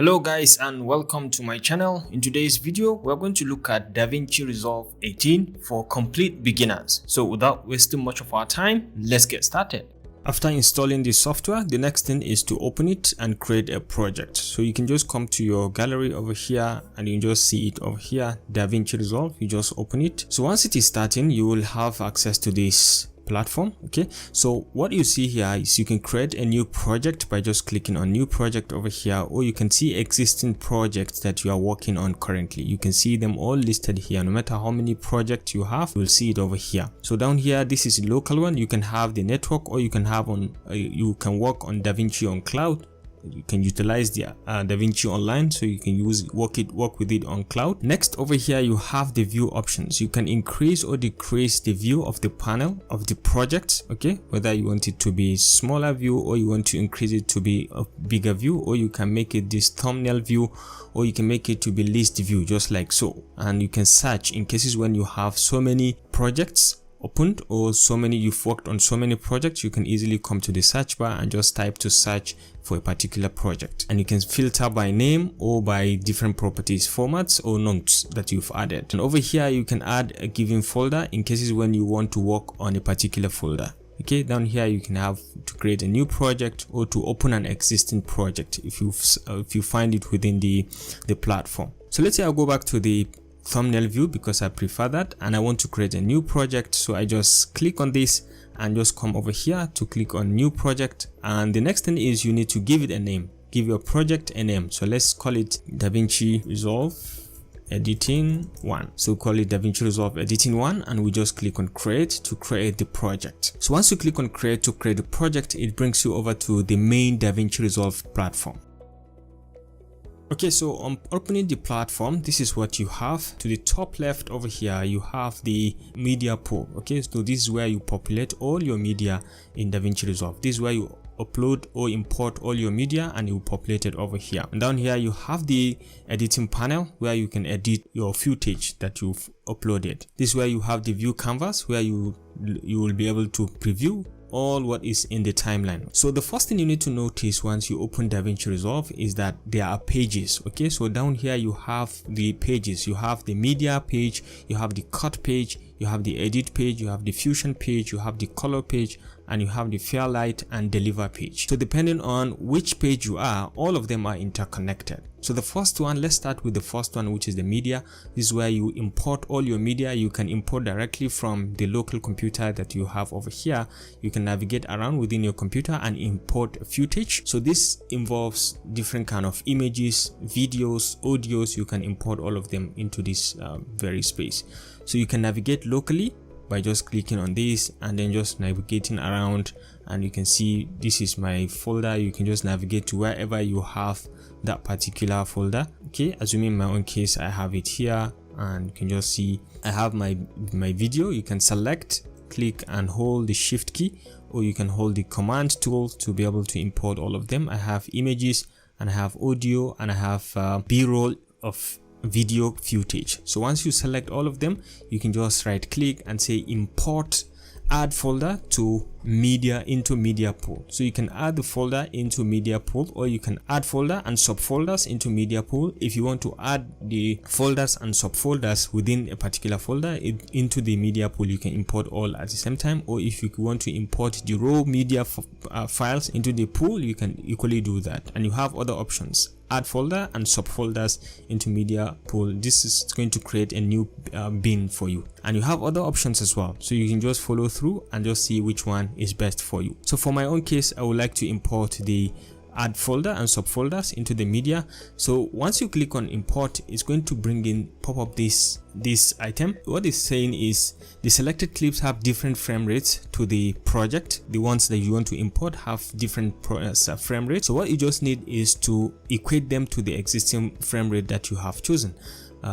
Hello guys and welcome to my channel. In today's video, we're going to look at DaVinci Resolve 18 for complete beginners. So without wasting much of our time, let's get started. After installing the software, the next thing is to open it and create a project. So you can just come to your gallery over here and you just see it over here, DaVinci Resolve. You just open it. So once it is starting, you will have access to this platform. Okay, so what you see here is you can create a new project by just clicking on new project over here, or you can see existing projects that you are working on currently. You can see them all listed here. No matter how many projects you have, you will see it over here. So down here, this is a local one. You can have the network, or you can have on you can work on DaVinci on cloud. You can utilize the DaVinci online, so you can work with it on cloud. Next, over here you have the view options. You can increase or decrease the view of the panel of the project. Okay, whether you want it to be smaller view or you want to increase it to be a bigger view, or you can make it this thumbnail view, or you can make it to be list view, just like so. And you can search in cases when you have so many projects opened, or you've worked on so many projects. You can easily come to the search bar and just type to search for a particular project, and you can filter by name or by different properties, formats or notes that you've added. And over here you can add a given folder in cases when you want to work on a particular folder. Okay, down here you can have to create a new project or to open an existing project if you find it within the platform. So let's say I'll go back to the thumbnail view because I prefer that, and I want to create a new project. So I just click on this and just come over here to click on new project, and the next thing is you need to give it a name. Give your project a name. So let's call it DaVinci Resolve Editing 1. So call it DaVinci Resolve Editing 1, and we just click on create to create the project. So once you click on create to create the project, it brings you over to the main DaVinci Resolve platform. Okay, so on opening the platform, this is what you have. To the top left over here, you have the media pool. Okay, so this is where you populate all your media in DaVinci Resolve. This is where you upload or import all your media, and you populate it over here. And down here you have the editing panel where you can edit your footage that you've uploaded. This is where you have the view canvas where you will be able to preview all what is in the timeline. So the first thing you need to notice once you open DaVinci Resolve is that there are pages. Okay, so down here you have the pages. You have the media page, you have the cut page, you have the edit page, you have the fusion page, you have the color page, and you have the Fairlight and deliver page. So depending on which page you are, all of them are interconnected. So the first one, let's start with the first one, which is the media. This is where you import all your media. You can import directly from the local computer that you have over here. You can navigate around within your computer and import footage. So this involves different kind of images, videos, audios. You can import all of them into this very space. So you can navigate locally by just clicking on this and then just navigating around, and you can see this is my folder. You can just navigate to wherever you have that particular folder. Okay, assuming in my own case I have it here, and you can just see I have my video. You can select, click and hold the shift key, or you can hold the command tool to be able to import all of them. I have images, and I have audio, and I have b-roll of video footage. So once you select all of them, you can just right click and say import add folder to media into media pool. So you can add the folder into media pool, or you can add folder and subfolders into media pool. If you want to add the folders and subfolders within a particular folder into the media pool, you can import all at the same time. Or if you want to import the raw media files into the pool, you can equally do that. And you have other options: add folder and subfolders into media pool. This is going to create a new bin for you, and you have other options as well. So you can just follow through and just see which one is best for you. So for my own case, I would like to import the add folder and subfolders into the media. So once you click on import, it's going to pop up this item. What it's saying is the selected clips have different frame rates to the project. The ones that you want to import have different frame rates. So what you just need is to equate them to the existing frame rate that you have chosen.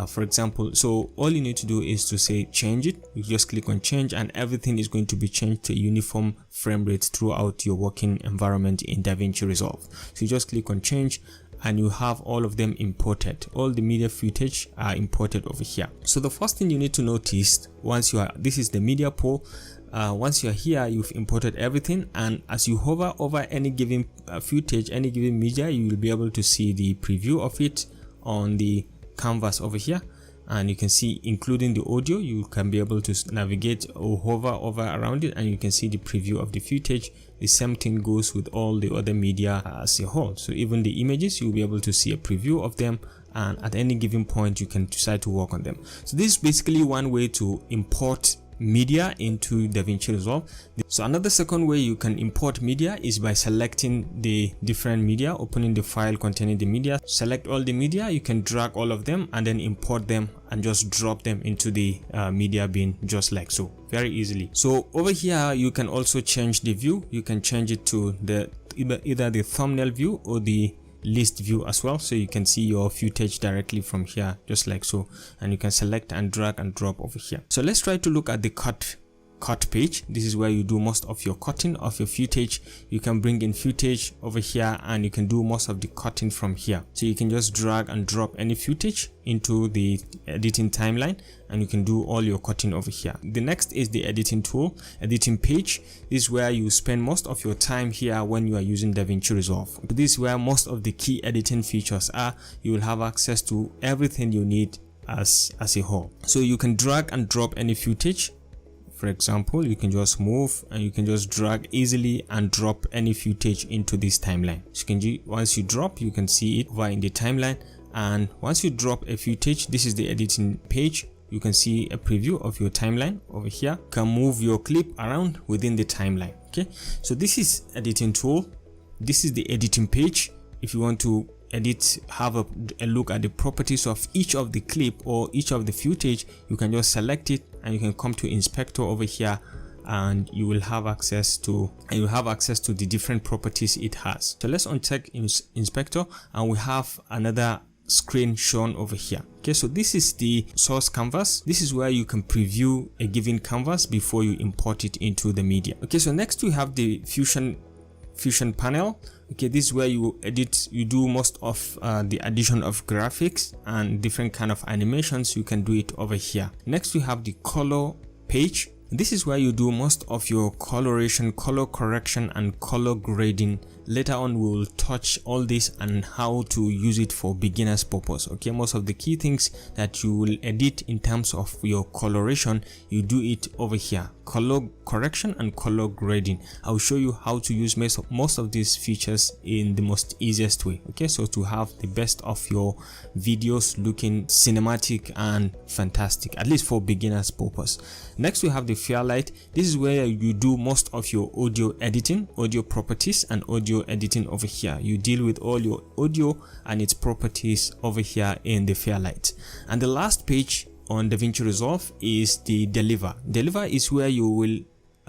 For example, so all you need to do is to say change it. You just click on change, and everything is going to be changed to a uniform frame rate throughout your working environment in DaVinci Resolve. So you just click on change, and you have all of them imported. All the media footage are imported over here. So the first thing you need to notice, once you are, this is the media pool. Once you are here, you've imported everything, and as you hover over any given footage, any given media, you will be able to see the preview of it on the canvas over here. And you can see, including the audio, you can be able to navigate or hover over around it, and you can see the preview of the footage. The same thing goes with all the other media as a whole. So even the images, you'll be able to see a preview of them, and at any given point you can decide to work on them. So this is basically one way to import media into DaVinci Resolve. So another second way you can import media is by selecting the different media, opening the file containing the media, select all the media, you can drag all of them and then import them and just drop them into the media bin, just like so, very easily. So over here you can also change the view. You can change it to the either the thumbnail view or the list view as well, so you can see your footage directly from here, just like so, and you can select and drag and drop over here. So let's try to look at the cut page. This is where you do most of your cutting of your footage. You can bring in footage over here, and you can do most of the cutting from here. So you can just drag and drop any footage into the editing timeline, and you can do all your cutting over here. The next is the editing tool, editing page. This is where you spend most of your time here when you are using DaVinci Resolve. This is where most of the key editing features are. You will have access to everything you need as a whole. So you can drag and drop any footage. For example, you can just move and you can just drag easily and drop any footage into this timeline. So you can, once you drop, you can see it over in the timeline. And once you drop a footage, this is the editing page. You can see a preview of your timeline over here. You can move your clip around within the timeline. Okay, so this is editing tool. This is the editing page. If you want to edit, have a look at the properties of each of the clip or each of the footage, you can just select it and you can come to inspector over here, and you will have access to the different properties it has. So let's uncheck inspector, and we have another screen shown over here. Okay, so this is the source canvas. This is where you can preview a given canvas before you import it into the media. Okay, so next we have the fusion panel. Okay, this is where you edit, you do most of the addition of graphics and different kind of animations. You can do it over here. Next we have the color page. This is where you do most of your coloration, color correction and color grading. Later on we will touch all this and how to use it for beginners purpose. Okay, most of the key things that you will edit in terms of your coloration, you do it over here. Color correction and color grading. I'll show you how to use most of these features in the most easiest way. Okay, so to have the best of your videos looking cinematic and fantastic, at least for beginners purpose. Next we have the Fairlight. This is where you do most of your audio editing, audio properties and audio editing over here. You deal with all your audio and its properties over here in the Fairlight. And the last page on DaVinci Resolve is the Deliver. Deliver is where you will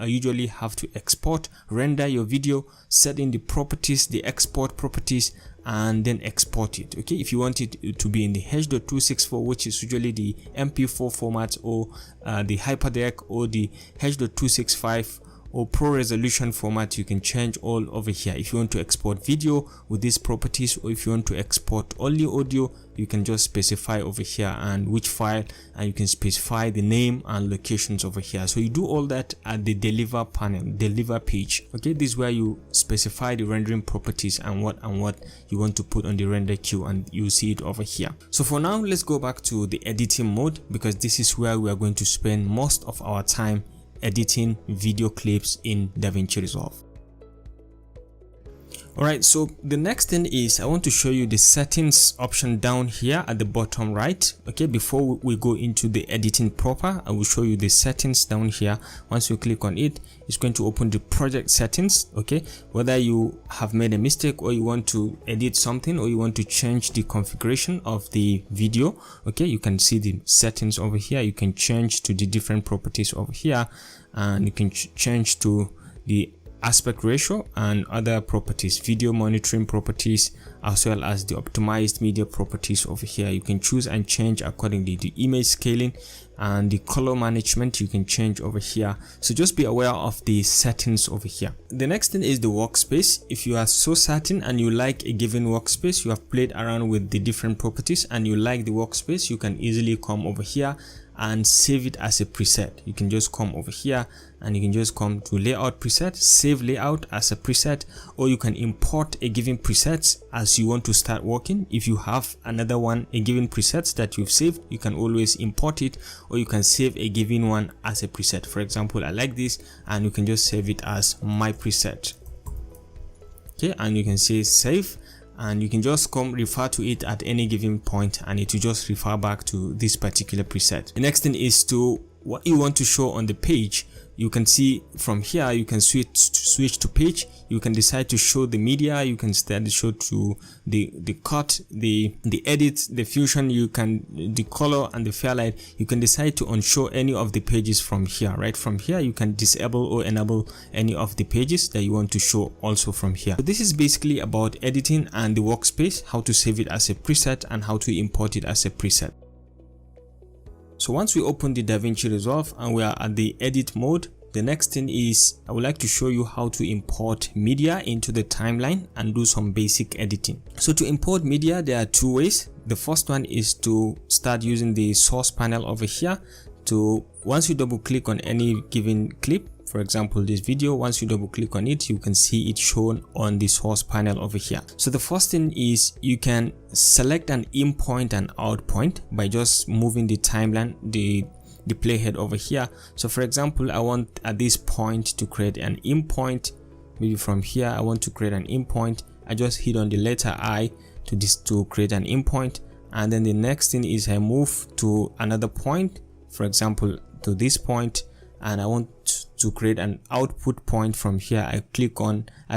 usually have to export, render your video, set in the properties, the export properties, and then export it. Okay, if you want it to be in the H.264, which is usually the MP4 format, or the Hyperdeck, or the H.265 or Pro Resolution format, you can change all over here. If you want to export video with these properties, or if you want to export only audio, you can just specify over here and which file, and you can specify the name and locations over here. So you do all that at the Deliver panel, Deliver page. Okay, this is where you specify the rendering properties and what you want to put on the render queue, and you see it over here. So for now, let's go back to the editing mode, because this is where we are going to spend most of our time editing video clips in DaVinci Resolve. Alright, so the next thing is I want to show you the settings option down here at the bottom right. Okay, before we go into the editing proper, I will show you the settings down here. Once you click on it, it's going to open the project settings. Okay, whether you have made a mistake, or you want to edit something, or you want to change the configuration of the video, okay, you can see the settings over here. You can change to the different properties over here, and you can change to the aspect ratio and other properties, video monitoring properties, as well as the optimized media properties over here. You can choose and change accordingly. The image scaling and the color management you can change over here, so just be aware of the settings over here. The next thing is the workspace. If you are so certain and you like a given workspace, you have played around with the different properties and you like the workspace, you can easily come over here and save it as a preset. You can just come over here and you can just come to layout preset, save layout as a preset, or you can import a given preset as you want to start working. If you have another one, a given preset that you've saved, you can always import it, or you can save a given one as a preset. For example, I like this, and you can just save it as my preset. Okay, and you can say save, and you can just come refer to it at any given point and it will just refer back to this particular preset. The next thing is to what you want to show on the page. You can see from here, you can switch to page. You can decide to show the media. You can start to show to the cut, the edit, the fusion. You can the color and the fairlight. You can decide to unshow any of the pages from here. Right from here, you can disable or enable any of the pages that you want to show also from here. So this is basically about editing and the workspace, how to save it as a preset and how to import it as a preset. So once we open the DaVinci Resolve and we are at the edit mode, the next thing is I would like to show you how to import media into the timeline and do some basic editing. So to import media, there are two ways. The first one is to start using the source panel over here. Once you double click on any given clip, for example this video, once you double click on it, you can see it shown on the source panel over here. So the first thing is you can select an in point and out point by just moving the timeline, the playhead over here. So for example, I want at this point to create an in point. Maybe from here I want to create an in point. I just hit on the letter I to create an in point, and then the next thing is I move to another point, for example to this point, and I want to create an output point. From here I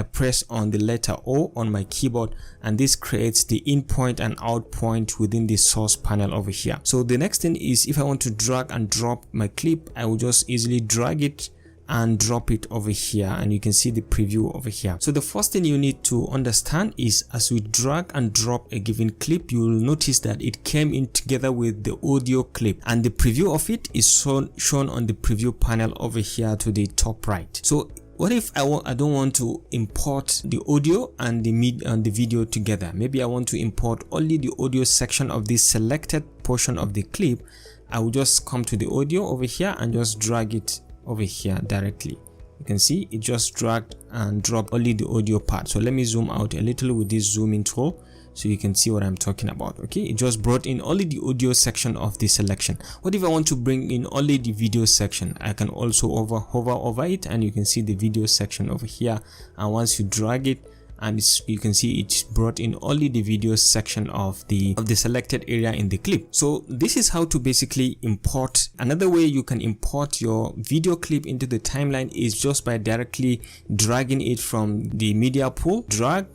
press on the letter O on my keyboard, and this creates the in point and out point within the source panel over here. So the next thing is if I want to drag and drop my clip, I will just easily drag it and drop it over here, and you can see the preview over here. So the first thing you need to understand is as we drag and drop a given clip, you will notice that it came in together with the audio clip, and the preview of it is shown on the preview panel over here to the top right. So what if I don't want to import the audio and the video together? Maybe I want to import only the audio section of this selected portion of the clip. I will just come to the audio over here and just drag it over here directly. You can see it just dragged and dropped only the audio part. So let me zoom out a little with this zoom in tool so you can see what I'm talking about. Okay, it just brought in only the audio section of the selection. What if I want to bring in only the video section? I can also hover over it, and you can see the video section over here, and once you drag it, and you can see it's brought in only the video section of the selected area in the clip. So this is how to basically import. Another way you can import your video clip into the timeline is just by directly dragging it from the media pool, drag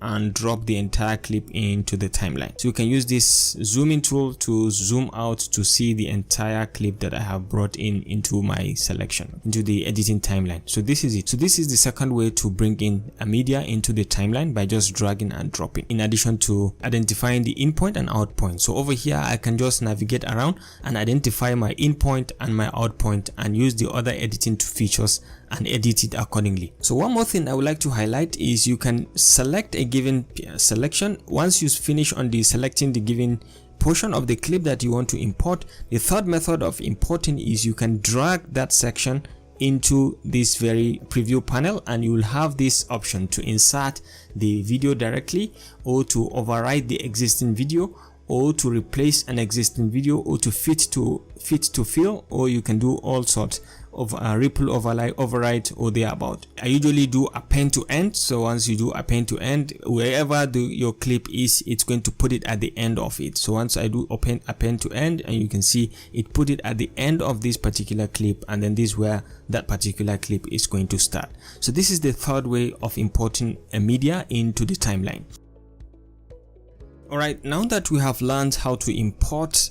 and drop the entire clip into the timeline. So you can use this zooming tool to zoom out to see the entire clip that I have brought into my selection, into the editing timeline. So this is it. So this is the second way to bring in a media into the timeline, by just dragging and dropping, in addition to identifying the in point and out point. So over here I can just navigate around and identify my in point and my out point and use the other editing features and edit it accordingly. So one more thing I would like to highlight is you can select a given selection. Once you finish on selecting the given portion of the clip that you want to import, the third method of importing is you can drag that section into this very preview panel, and you will have this option to insert the video directly, or to override the existing video, or to replace an existing video, or to fit to fill, or you can do all sorts of ripple override or thereabout. I usually do append to end. So once you do append to end, wherever your clip is, it's going to put it at the end of it. So once I do append to end, and you can see it put it at the end of this particular clip, and then this is where that particular clip is going to start. So this is the third way of importing a media into the timeline. Alright, now that we have learned how to import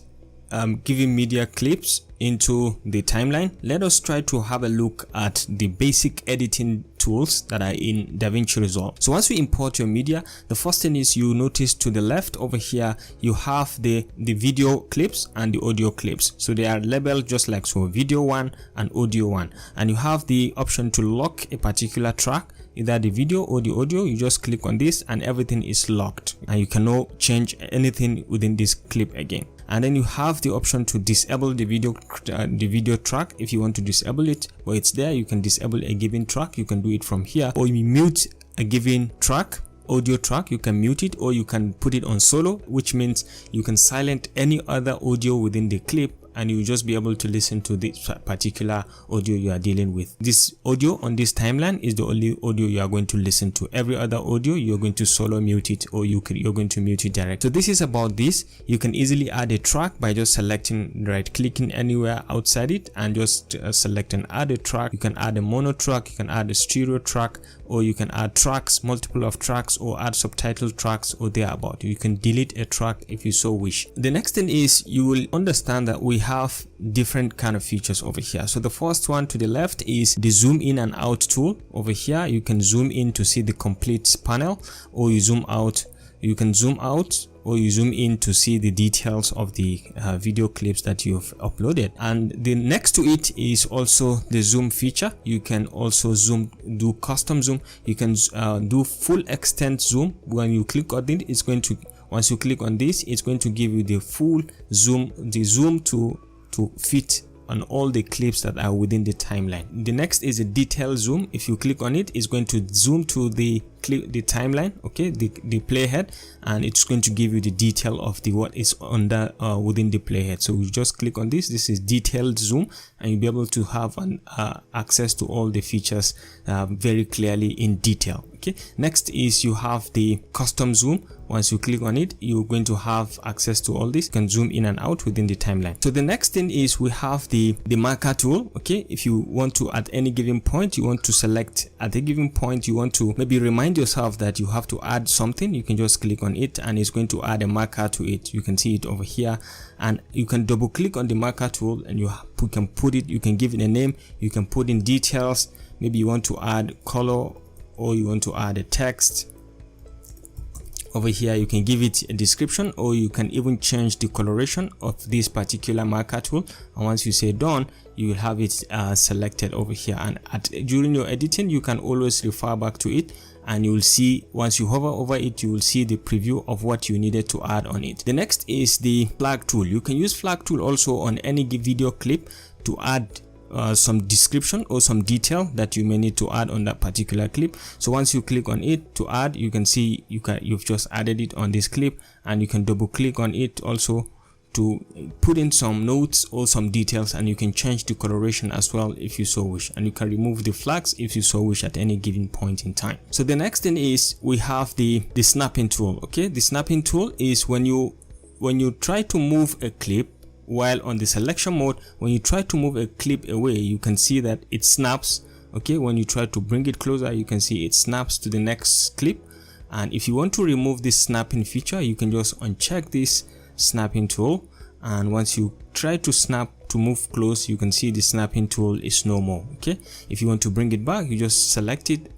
given media clips into the timeline, let us try to have a look at the basic editing tools that are in DaVinci Resolve. So once you import your media, the first thing is you notice to the left over here, you have the video clips and the audio clips. So they are labeled just like so, video 1 and audio 1. And you have the option to lock a particular track, either the video or the audio. You just click on this and everything is locked, and you cannot change anything within this clip again. And then you have the option to disable the video track if you want to disable it, but it's there. You can disable a given track, you can do it from here, or you mute a given track, audio track, you can mute it, or you can put it on solo, which means you can silence any other audio within the clip and you will just be able to listen to this particular audio you are dealing with. This audio on this timeline is the only audio you are going to listen to. Every other audio you're going to solo mute it, or you're going to mute it direct. So this is about this. You can easily add a track by just selecting, right clicking anywhere outside it and just select and add a track. You can add a mono track, you can add a stereo track, or you can add tracks, multiple of tracks, or add subtitle tracks or thereabout. You can delete a track if you so wish. The next thing is you will understand that we have different kind of features over here. So the first one to the left is the zoom in and out tool. Over here you can zoom in to see the complete panel, or you zoom out, you can zoom out or you zoom in to see the details of the video clips that you've uploaded. And the next to it is also the zoom feature. You can also do custom zoom. You can do full extent zoom. When you click on it, it's going to, once you click on this, it's going to give you the full zoom, the zoom to fit on all the clips that are within the timeline. The next is a detail zoom. If you click on it, it's going to zoom to the timeline, okay, the playhead, and it's going to give you the detail of the what is under within the playhead. So you just click on this. This is detailed zoom, and you'll be able to have an access to all the features very clearly in detail. Okay, next is you have the custom zoom. Once you click on it, you're going to have access to all this. You can zoom in and out within the timeline. So the next thing is we have the marker tool. Okay, if you want to, at any given point, you want to select, at a given point you want to maybe remind yourself that you have to add something, you can just click on it and it's going to add a marker to it. You can see it over here, and you can double click on the marker tool and you can put it, you can give it a name, you can put in details. Maybe you want to add color, or you want to add a text. Over here you can give it a description, or you can even change the coloration of this particular marker tool. And once you say done, you will have it selected over here, and during your editing you can always refer back to it, and you will see, once you hover over it, you will see the preview of what you needed to add on it. The next is the flag tool. You can use flag tool also on any video clip to add some description or some detail that you may need to add on that particular clip. So once you click on it to add, you can see you've just added it on this clip, and you can double click on it also to put in some notes or some details, and you can change the coloration as well if you so wish, and you can remove the flags if you so wish at any given point in time. So the next thing is we have the snapping tool. Okay, the snapping tool is when you try to move a clip while on the selection mode. When you try to move a clip away, you can see that it snaps. Okay, when you try to bring it closer, you can see it snaps to the next clip. And if you want to remove this snapping feature, you can just uncheck this snapping tool, and once you try to snap to move close, you can see the snapping tool is no more. Okay, if you want to bring it back, you just select it,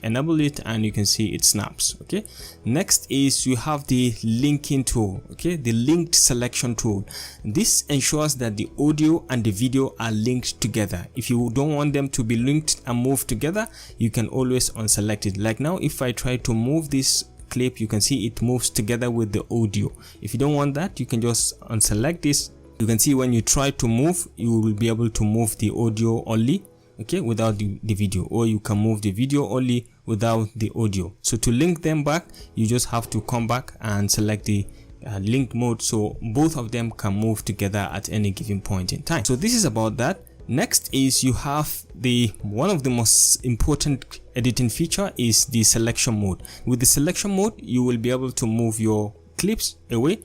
enable it, and you can see it snaps. Okay, next is you have the linking tool. Okay, the linked selection tool. This ensures that the audio and the video are linked together. If you don't want them to be linked and moved together, you can always unselect it. Like now, if I try to move this clip, you can see it moves together with the audio. If you don't want that, you can just unselect this. You can see when you try to move, you will be able to move the audio only, okay, without the video, or you can move the video only without the audio. So to link them back, you just have to come back and select the link mode, so both of them can move together at any given point in time. So this is about that. Next is you have one of the most important editing feature is the selection mode. With the selection mode, you will be able to move your clips away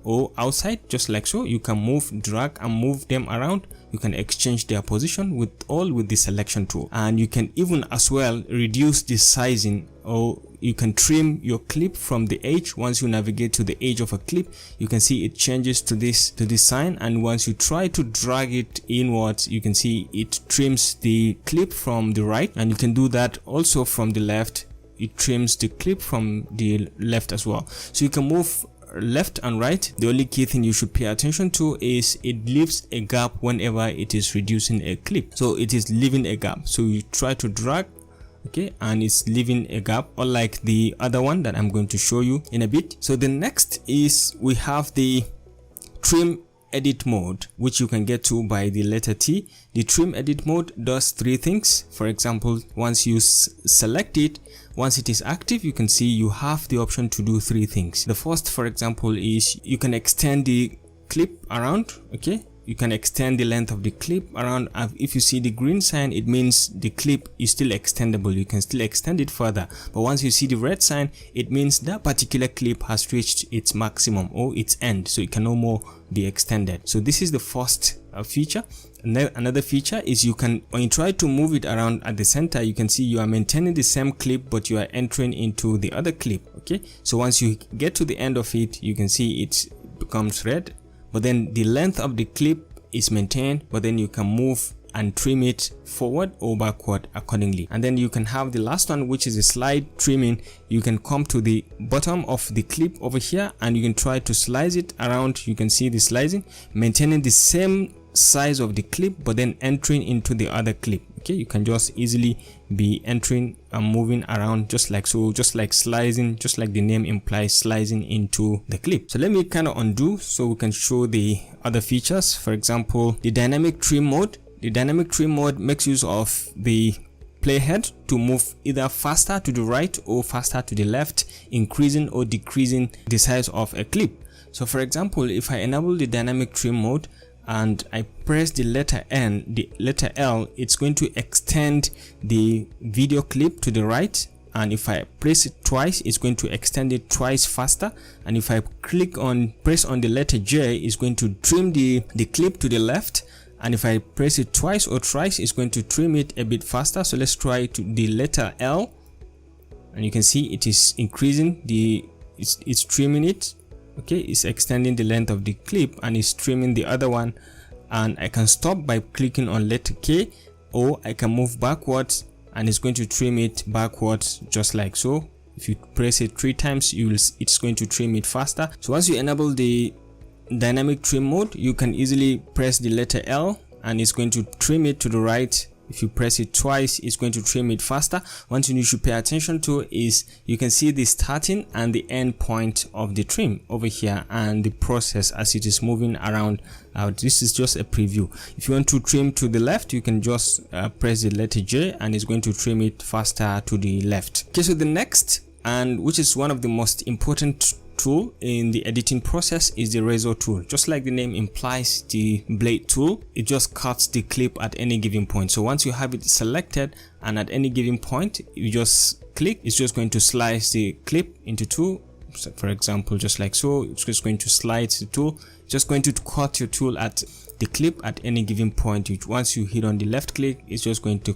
or outside, just like so. You can move, drag and move them around. You can exchange their position with the selection tool, and you can even as well reduce the sizing, or you can trim your clip from the edge. Once you navigate to the edge of a clip, you can see it changes to this sign, and once you try to drag it inwards, you can see it trims the clip from the right, and you can do that also from the left. It trims the clip from the left as well, so you can move left and right. The only key thing you should pay attention to is it leaves a gap whenever it is reducing a clip. So it is leaving a gap, so you try to drag, okay, and it's leaving a gap, unlike the other one that I'm going to show you in a bit. So the next is we have the trim edit mode, which you can get to by the letter T. The trim edit mode does three things. For example, once you select it, once it is active, you can see you have the option to do three things. The first, for example, is you can extend the clip around, okay. You can extend the length of the clip around. If you see the green sign, it means the clip is still extendable. You can still extend it further. But once you see the red sign, it means that particular clip has reached its maximum or its end, so it can no more be extended. So this is the first feature. And then another feature is you can, when you try to move it around at the center, you can see you are maintaining the same clip, but you are entering into the other clip, okay. So once you get to the end of it, you can see it becomes red, but then the length of the clip is maintained, but then you can move and trim it forward or backward accordingly. And then you can have the last one, which is a slide trimming. You can come to the bottom of the clip over here, and you can try to slice it around. You can see the slicing, maintaining the same size of the clip, but then entering into the other clip, okay. You can just easily be entering and moving around just like so, just like slicing, just like the name implies, slicing into the clip. So let me kind of undo so we can show the other features. For example, the dynamic trim mode. The dynamic trim mode makes use of the playhead to move either faster to the right or faster to the left, increasing or decreasing the size of a clip. So for example, if I enable the dynamic trim mode and I press the letter N, the letter L, it's going to extend the video clip to the right, and if I press it twice, it's going to extend it twice faster. And if I press on the letter J, it's going to trim the clip to the left, and if I press it twice or thrice, it's going to trim it a bit faster. So let's try the letter L, and you can see it is increasing it's trimming it, okay. It's extending the length of the clip and it's trimming the other one. And I can stop by clicking on letter K, or I can move backwards and it's going to trim it backwards just like so. If you press it 3 times, it's going to trim it faster. So once you enable the dynamic trim mode, you can easily press the letter L and it's going to trim it to the right. If you press it twice, it's going to trim it faster. One thing you should pay attention to is you can see the starting and the end point of the trim over here, and the process as it is moving around. This is just a preview. If you want to trim to the left, you can just press the letter J and it's going to trim it faster to the left. Okay, so the next, and which is one of the most important tool in the editing process, is the razor tool. Just like the name implies, the blade tool, it just cuts the clip at any given point. So once you have it selected and at any given point you just click, it's just going to slice the clip into 2. So for example, just like so, it's just going to slide the tool, just going to cut your tool at the clip at any given point. Once you hit on the left click, it's just going to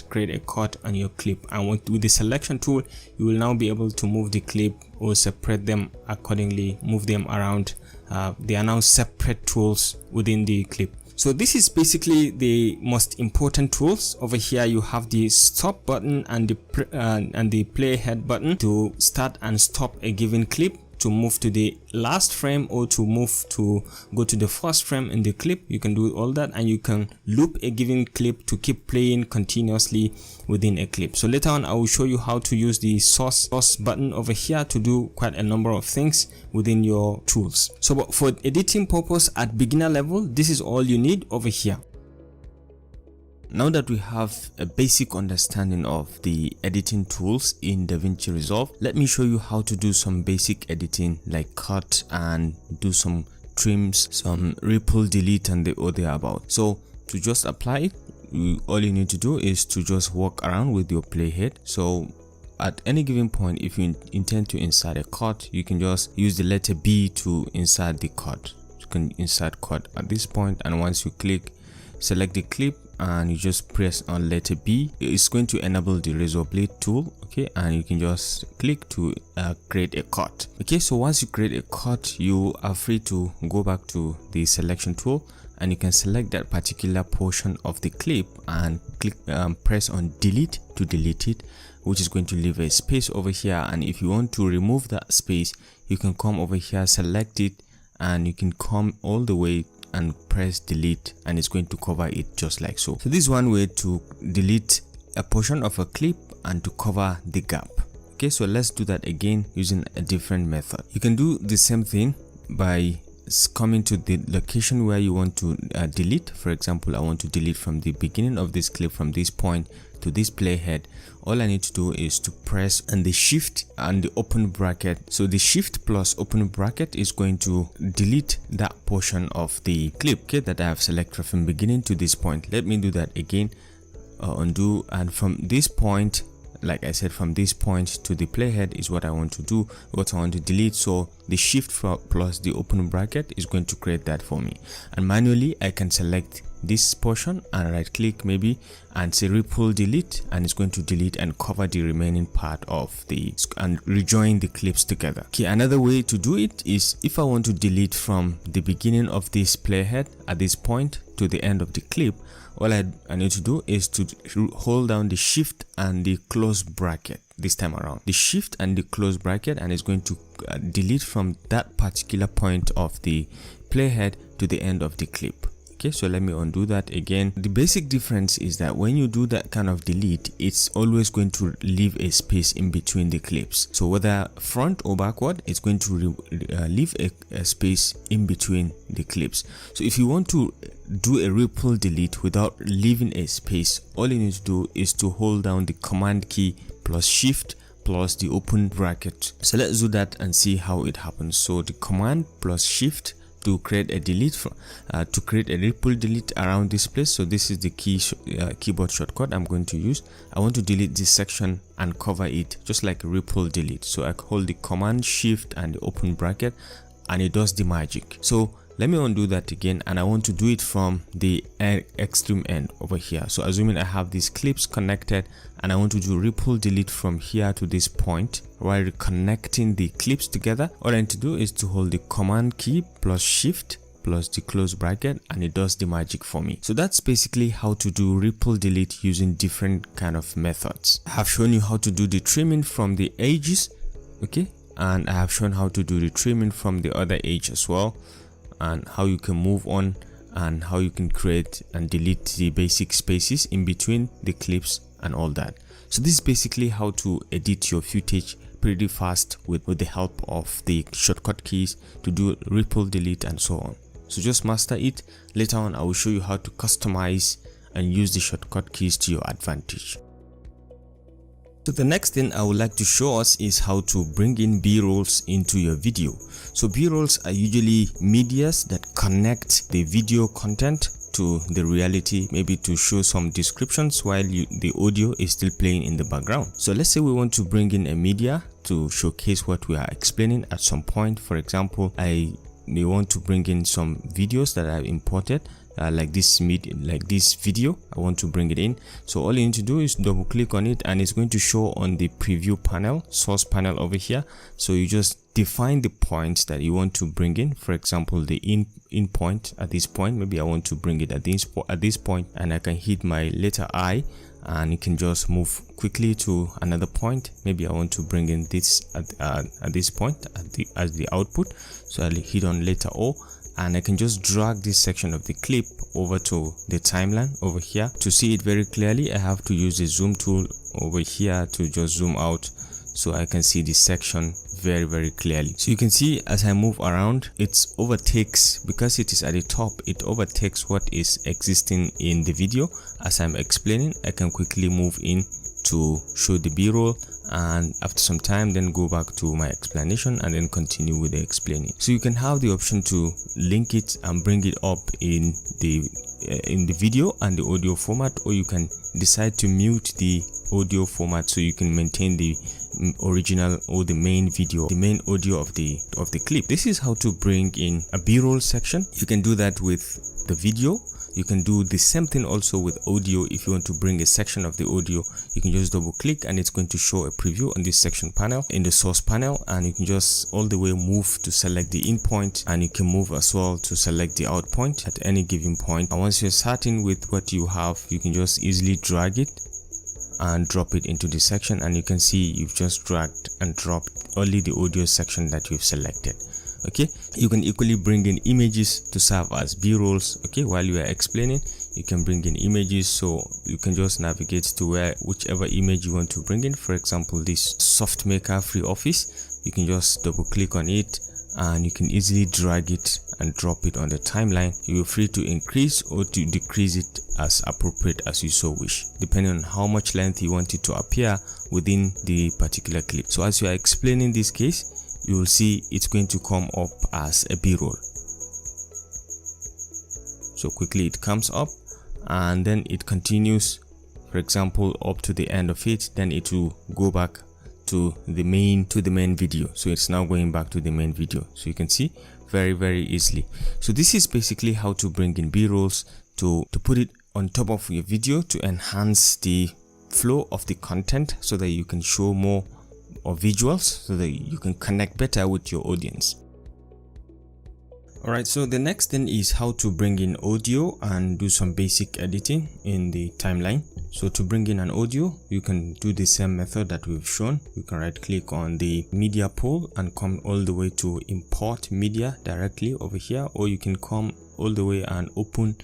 create a cut on your clip. And with the selection tool, you will now be able to move the clip or separate them accordingly, move them around. They are now separate tools within the clip. So this is basically the most important tools. Over here you have the stop button and the playhead button to start and stop a given clip, to move to the last frame or to go to the first frame in the clip. You can do all that, and you can loop a given clip to keep playing continuously within a clip. So later on I will show you how to use the source button over here to do quite a number of things within your tools. So for editing purpose at beginner level, this is all you need over here. Now that we have a basic understanding of the editing tools in DaVinci Resolve, let me show you how to do some basic editing like cut and do some trims, some ripple, delete and the other about. So to just apply it, all you need to do is to just walk around with your playhead. So at any given point, if you intend to insert a cut, you can just use the letter B to insert the cut. You can insert cut at this point, and once you select the clip and you just press on letter B, it's going to enable the razor blade tool. Okay, and you can just click to create a cut. Okay, so once you create a cut, you are free to go back to the selection tool, and you can select that particular portion of the clip and click press on delete to delete it, which is going to leave a space over here. And if you want to remove that space, you can come over here, select it, and you can come all the way and press delete, and it's going to cover it just like so. So this is one way to delete a portion of a clip and to cover the gap. Okay, so let's do that again using a different method. You can do the same thing by coming to the location where you want to delete. For example, I want to delete from the beginning of this clip, from this point to this playhead. All I need to do is to press on the shift and the open bracket. So the shift plus open bracket is going to delete that portion of the clip, okay, that I have selected from beginning to this point. Let me do that again. Undo, and from this point, like I said, from this point to the playhead is what I want to do, what I want to delete. So the shift plus the open bracket is going to create that for me, and manually I can select this portion and right click maybe and say ripple delete, and it's going to delete and cover the remaining part of the and rejoin the clips together. Okay, another way to do it is if I want to delete from the beginning of this playhead at this point to the end of the clip, all I need to do is to hold down the shift and the close bracket this time around, the shift and the close bracket, and it's going to delete from that particular point of the playhead to the end of the clip. Okay, so let me undo that again. The basic difference is that when you do that kind of delete, it's always going to leave a space in between the clips. So whether front or backward, it's going to leave a space in between the clips. So if you want to do a ripple delete without leaving a space, all you need to do is to hold down the command key plus shift plus the open bracket. So let's do that and see how it happens. So the command plus shift to create a delete to create a ripple delete around this place. So this is the keyboard shortcut I'm going to use. I want to delete this section and cover it just like a ripple delete. So I hold the command shift and the open bracket, and it does the magic. So let me undo that again, and I want to do it from the extreme end over here. So assuming I have these clips connected and I want to do ripple delete from here to this point while connecting the clips together, all I need to do is to hold the command key plus shift plus the close bracket, and it does the magic for me. So that's basically how to do ripple delete using different kind of methods. I have shown you how to do the trimming from the edges, okay, and I have shown how to do the trimming from the other edge as well, and how you can move on and how you can create and delete the basic spaces in between the clips and all that. So this is basically how to edit your footage pretty fast with the help of the shortcut keys to do ripple delete and so on. So just master it. Later on I will show you how to customize and use the shortcut keys to your advantage. So the next thing I would like to show us is how to bring in B-rolls into your video. So B-rolls are usually medias that connect the video content to the reality, maybe to show some descriptions while the audio is still playing in the background. So let's say we want to bring in a media to showcase what we are explaining at some point. For example, I may want to bring in some videos that I've imported, like this video. I want to bring it in. So all you need to do is double click on it, and it's going to show on the preview panel, source panel over here. So you just define the points that you want to bring in. For example, the in point at this point, maybe I want to bring it at this point, and I can hit my letter I, and you can just move quickly to another point. Maybe I want to bring in this at this point as the output. So I'll hit on letter O, and I can just drag this section of the clip over to the timeline over here. To see it very clearly, I have to use the zoom tool over here to just zoom out so I can see this section very clearly. So you can see as I move around, it overtakes, because it is at the top, it overtakes what is existing in the video. As I'm explaining, I can quickly move in to show the B-roll, and after some time then go back to my explanation and then continue with the explaining. So you can have the option to link it and bring it up in the in the video and the audio format, or you can decide to mute the audio format so you can maintain the original or the main video, the main audio of the clip. This is how to bring in a b-roll section. You can do that with the video. You can do the same thing also with audio. If you want to bring a section of the audio, you can just double click and it's going to show a preview on this section panel in the source panel, and you can just all the way move to select the in point, and you can move as well to select the out point at any given point. And once you're starting with what you have, you can just easily drag it and drop it into the section, and you can see you've just dragged and dropped only the audio section that you've selected. Okay, you can equally bring in images to serve as b-rolls. Okay, while you are explaining, you can bring in images, so you can just navigate to whichever image you want to bring in. For example, this SoftMaker free office, you can just double click on it and you can easily drag it and drop it on the timeline. You're free to increase or to decrease it as appropriate as you so wish, depending on how much length you want it to appear within the particular clip. So as you are explaining this case, you will see it's going to come up as a b-roll. So quickly it comes up and then it continues, for example, up to the end of it, then it will go back to the main video. So it's now going back to the main video, so you can see very easily. So this is basically how to bring in b-rolls to put it on top of your video to enhance the flow of the content, so that you can show more of visuals, so that you can connect better with your audience. Alright, so the next thing is how to bring in audio and do some basic editing in the timeline. So to bring in an audio, you can do the same method that we've shown. You can right click on the media pool and come all the way to import media directly over here, or you can come all the way and open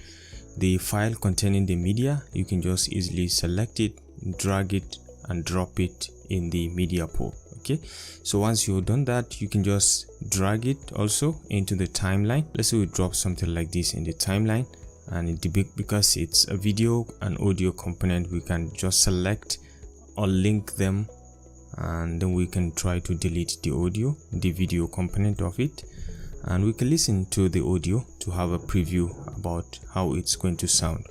the file containing the media. You can just easily select it, drag it and drop it in the media pool. Okay, so once you've done that, you can just drag it also into the timeline. Let's say we drop something like this in the timeline, and because it's a video and audio component, we can just select or link them, and then we can try to delete the video component of it, and we can listen to the audio to have a preview about how it's going to sound.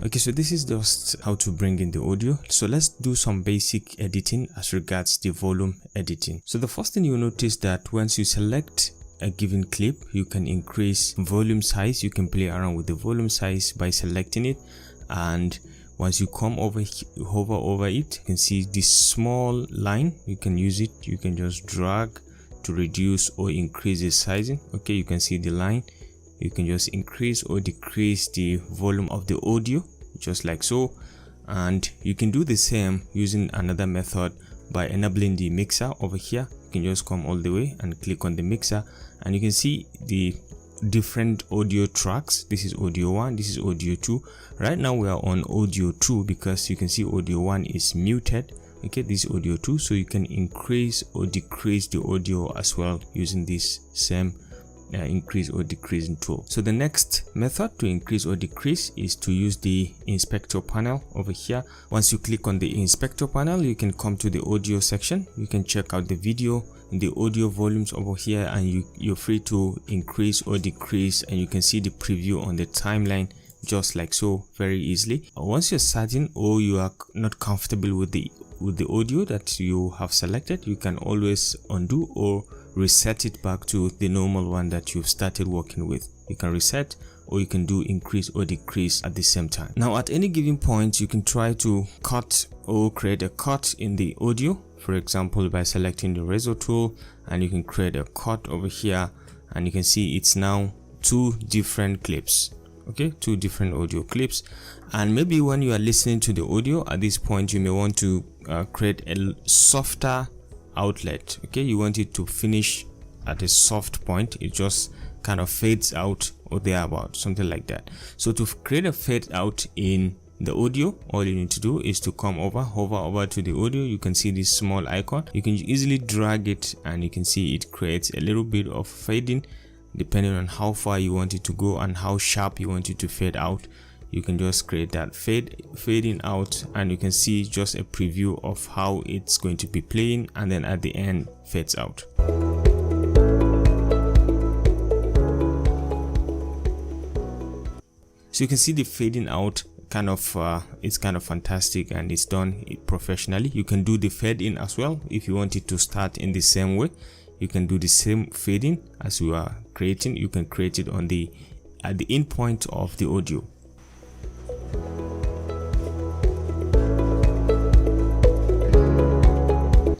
Okay, so this is just how to bring in the audio. So let's do some basic editing as regards the volume editing. So the first thing you'll notice that once you select a given clip, you can increase volume size. You can play around with the volume size by selecting it, and once you come over, hover over it, you can see this small line. You can use it. You can just drag to reduce or increase the sizing. Okay, you can see the line. You can just increase or decrease the volume of the audio, just like so. And you can do the same using another method by enabling the mixer over here. You can just come all the way and click on the mixer, and you can see the different audio tracks. This is audio 1, this is audio 2. Right now we are on audio 2 because you can see audio 1 is muted. Okay, this is audio 2, so you can increase or decrease the audio as well using this same increase or decreasing tool. So the next method to increase or decrease is to use the inspector panel over here. Once you click on the inspector panel, you can come to the audio section. You can check out the video, the audio volumes over here, and you're free to increase or decrease, and you can see the preview on the timeline just like so, very easily. Once you're certain or you are not comfortable with the audio that you have selected, you can always undo or reset it back to the normal one that you've started working with. You can reset, or you can do increase or decrease at the same time. Now at any given point, you can try to cut or create a cut in the audio, for example by selecting the razor tool, and you can create a cut over here, and you can see it's now 2 different clips. Okay, 2 different audio clips. And maybe when you are listening to the audio at this point, you may want to create a softer outlet. Okay, you want it to finish at a soft point. It just kind of fades out or thereabout, something like that. So to create a fade out in the audio, all you need to do is to come over, hover over to the audio. You can see this small icon. You can easily drag it, and you can see it creates a little bit of fading depending on how far you want it to go and how sharp you want it to fade out. You can just create that fading out, and you can see just a preview of how it's going to be playing, and then at the end fades out. So you can see the fading out it's kind of fantastic, and it's done professionally. You can do the fade in as well. If you want it to start in the same way, you can do the same fading as you are creating. You can create it on at the end point of the audio.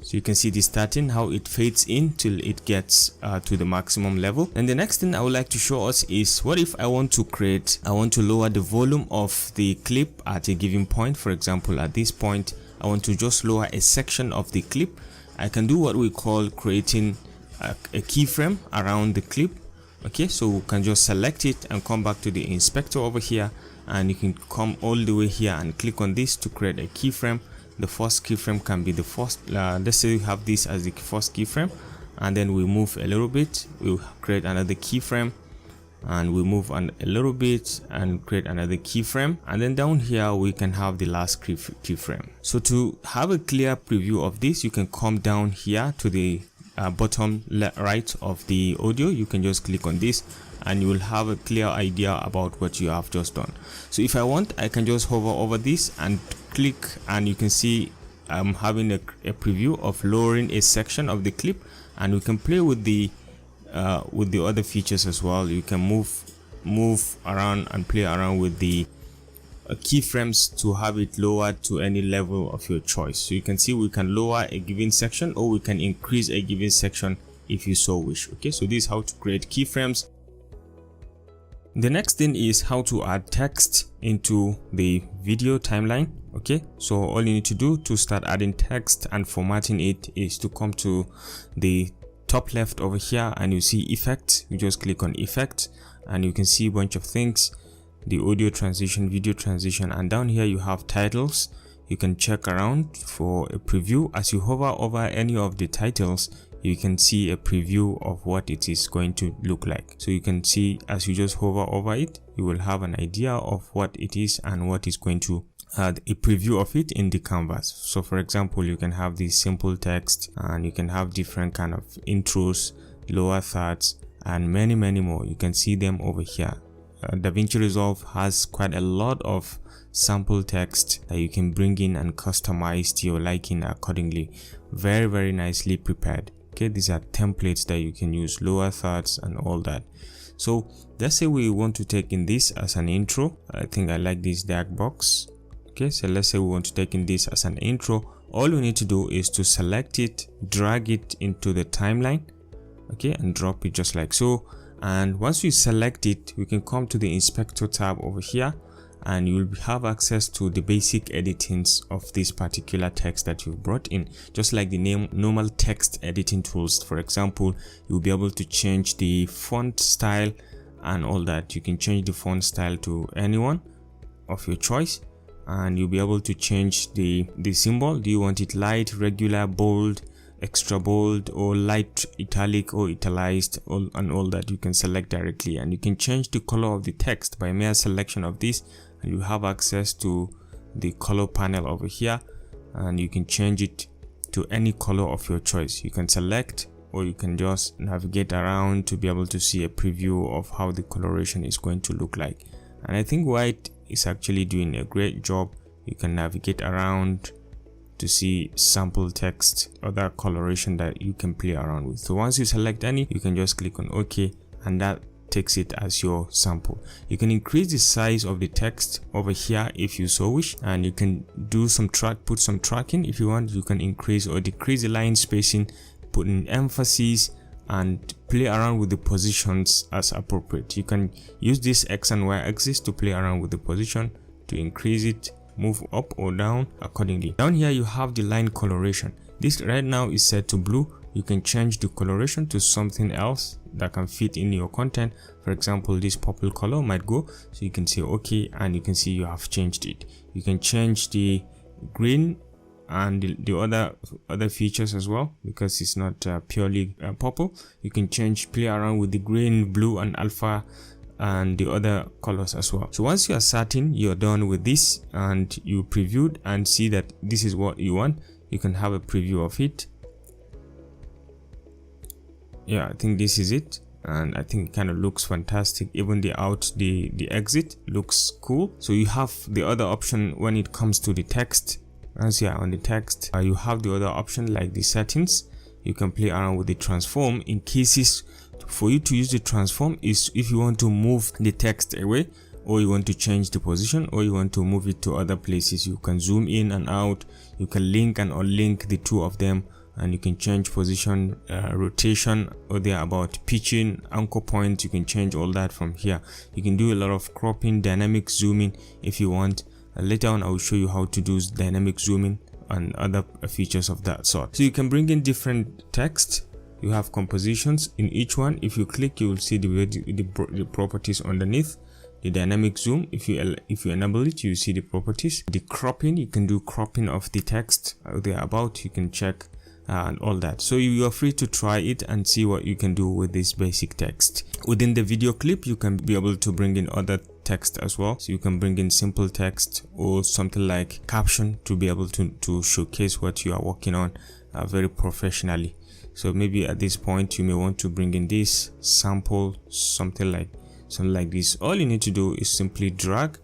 So you can see the starting, how it fades in till it gets to the maximum level. And the next thing I would like to show us is, what if I want to lower the volume of the clip at a given point. For example, at this point, I want to just lower a section of the clip. I can do what we call creating a keyframe around the clip. Okay, so we can just select it and come back to the inspector over here, and you can come all the way here and click on this to create a keyframe. The first keyframe can be the first, let's say we have this as the first keyframe, and then we move a little bit, we'll create another keyframe, and we move a little bit and create another keyframe, and then down here we can have the last keyframe. So to have a clear preview of this, you can come down here to the bottom right of the audio. You can just click on this and you will have a clear idea about what you have just done. So if I want, I can just hover over this and click, and you can see I'm having a preview of lowering a section of the clip, and we can play with the other features as well. You can move around and play around with the keyframes to have it lowered to any level of your choice. So you can see we can lower a given section, or we can increase a given section if you so wish. Okay, so this is how to create keyframes. The next thing is how to add text into the video timeline. Okay, so all you need to do to start adding text and formatting it is to come to the top left over here, and you see effects. You just click on effect, and you can see a bunch of things: the audio transition, video transition, and down here you have titles. You can check around for a preview. As you hover over any of the titles, you can see a preview of what it is going to look like. So you can see, as you just hover over it, you will have an idea of what it is and what is going to add a preview of it in the canvas. So for example, you can have this simple text, and you can have different kind of intros, lower thirds, and many more. You can see them over here. DaVinci Resolve has quite a lot of sample text that you can bring in and customize to your liking accordingly. Very nicely prepared. Okay, these are templates that you can use, lower thirds and all that. So let's say we want to take in this as an intro. I think I like this dark box. Okay, so let's say we want to take in this as an intro. All we need to do is to select it, drag it into the timeline, okay, and drop it just like so. And once we select it, we can come to the inspector tab over here, and you'll have access to the basic editings of this particular text that you've brought in, just like the normal text editing tools. For example, you'll be able to change the font style and all that. You can change the font style to anyone of your choice, and you'll be able to change the symbol. Do you want it light, regular, bold, extra bold, or light italic or italicized, and all that you can select directly. And you can change the color of the text by mere selection of this, and you have access to the color panel over here, and you can change it to any color of your choice. You can select, or you can just navigate around to be able to see a preview of how the coloration is going to look like. And I think white is actually doing a great job. You can navigate around to see sample text, other coloration that you can play around with. So once you select any, you can just click on OK, and that takes it as your sample. You can increase the size of the text over here if you so wish, and you can do some put some tracking if you want. You can increase or decrease the line spacing, put in emphasis, and play around with the positions as appropriate. You can use this X and Y axis to play around with the position, to increase it, move up or down accordingly. Down here you have the line coloration. This right now is set to blue. You can change the coloration to something else that can fit in your content. For example, this purple color might go, so you can say OK, and you can see you have changed it. You can change the green and the other features as well, because it's not purely purple. You can play around with the green, blue, and alpha, and the other colors as well. So once you are certain you're done with this and you previewed and see that this is what you want, you can have a preview of it. Yeah, I think this is it. and I think it kind of looks fantastic. Even the exit looks cool. So you have the other option when it comes to the text. As here on the text, you have the other option like the settings. You can play around with the transform. In cases for you to use the transform is if you want to move the text away, or you want to change the position, or you want to move it to other places. You can zoom in and out, you can link and unlink the two of them, and you can change position, rotation, or they're about pitching, anchor point. You can change all that from here. You can do a lot of cropping, dynamic zooming if you want. Later on I will show you how to do dynamic zooming and other features of that sort. So you can bring in different text. You have compositions in each one. If you click, you will see the properties underneath. The dynamic zoom, if you enable it, you see the properties. The cropping, you can do cropping of the text they're about. You can check and all that. So you are free to try it and see what you can do with this basic text. Within the video clip, you can be able to bring in other text as well. So you can bring in simple text or something like caption to be able to showcase what you are working on very professionally. So maybe at this point you may want to bring in this sample, something like this. All you need to do is simply drag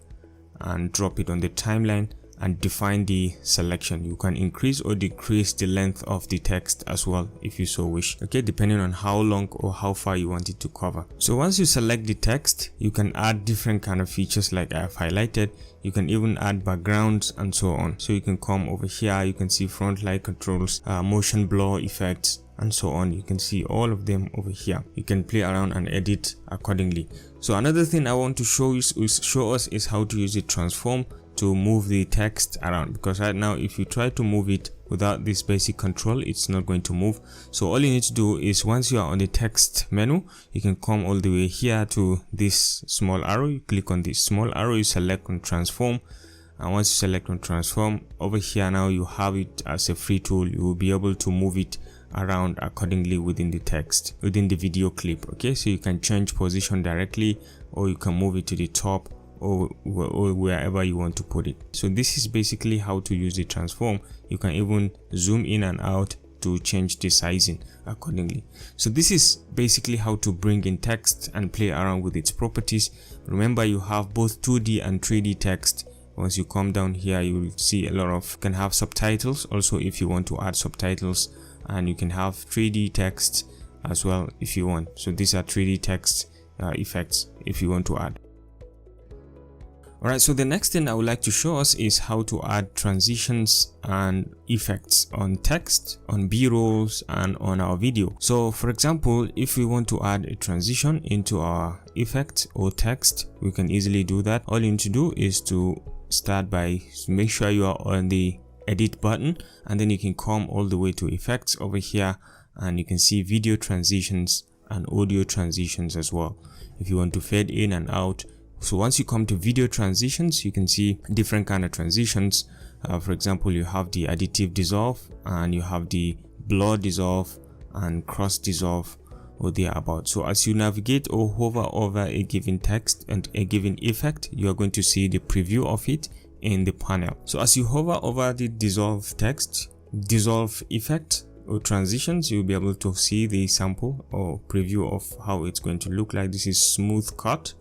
and drop it on the timeline and define the selection. You can increase or decrease the length of the text as well if you so wish, okay, depending on how long or how far you want it to cover. So once you select the text, you can add different kind of features like I have highlighted. You can even add backgrounds and so on. So you can come over here, you can see front light controls, motion blur effects, and so on. You can see all of them over here. You can play around and edit accordingly. So another thing I want to show us is how to use the transform to move the text around, because right now if you try to move it without this basic control, it's not going to move. So all you need to do is once you are on the text menu, you can come all the way here to this small arrow. You click on this small arrow, you select on transform, and once you select on transform, over here now you have it as a free tool. You will be able to move it around accordingly within the text, within the video clip. Okay, so you can change position directly, or you can move it to the top or wherever you want to put it. So this is basically how to use the transform. You can even zoom in and out to change the sizing accordingly. So this is basically how to bring in text and play around with its properties. Remember, you have both 2D and 3D text. Once you come down here, you will see a lot of, you can have subtitles also if you want to add subtitles, and you can have 3D text as well if you want. So these are 3D text effects if you want to add. Alright, so the next thing I would like to show us is how to add transitions and effects on text, on B-rolls, and on our video. So for example, if we want to add a transition into our effect or text, we can easily do that. All you need to do is to start by make sure you are on the edit button, and then you can come all the way to effects over here, and you can see video transitions and audio transitions as well if you want to fade in and out. So once you come to video transitions, you can see different kind of transitions. For example, you have the additive dissolve, and you have the blur dissolve and cross dissolve, or thereabout. So as you navigate or hover over a given text and a given effect, you are going to see the preview of it in the panel. So as you hover over the dissolve text, dissolve effect or transitions, you'll be able to see the sample or preview of how it's going to look like. This is smooth cut,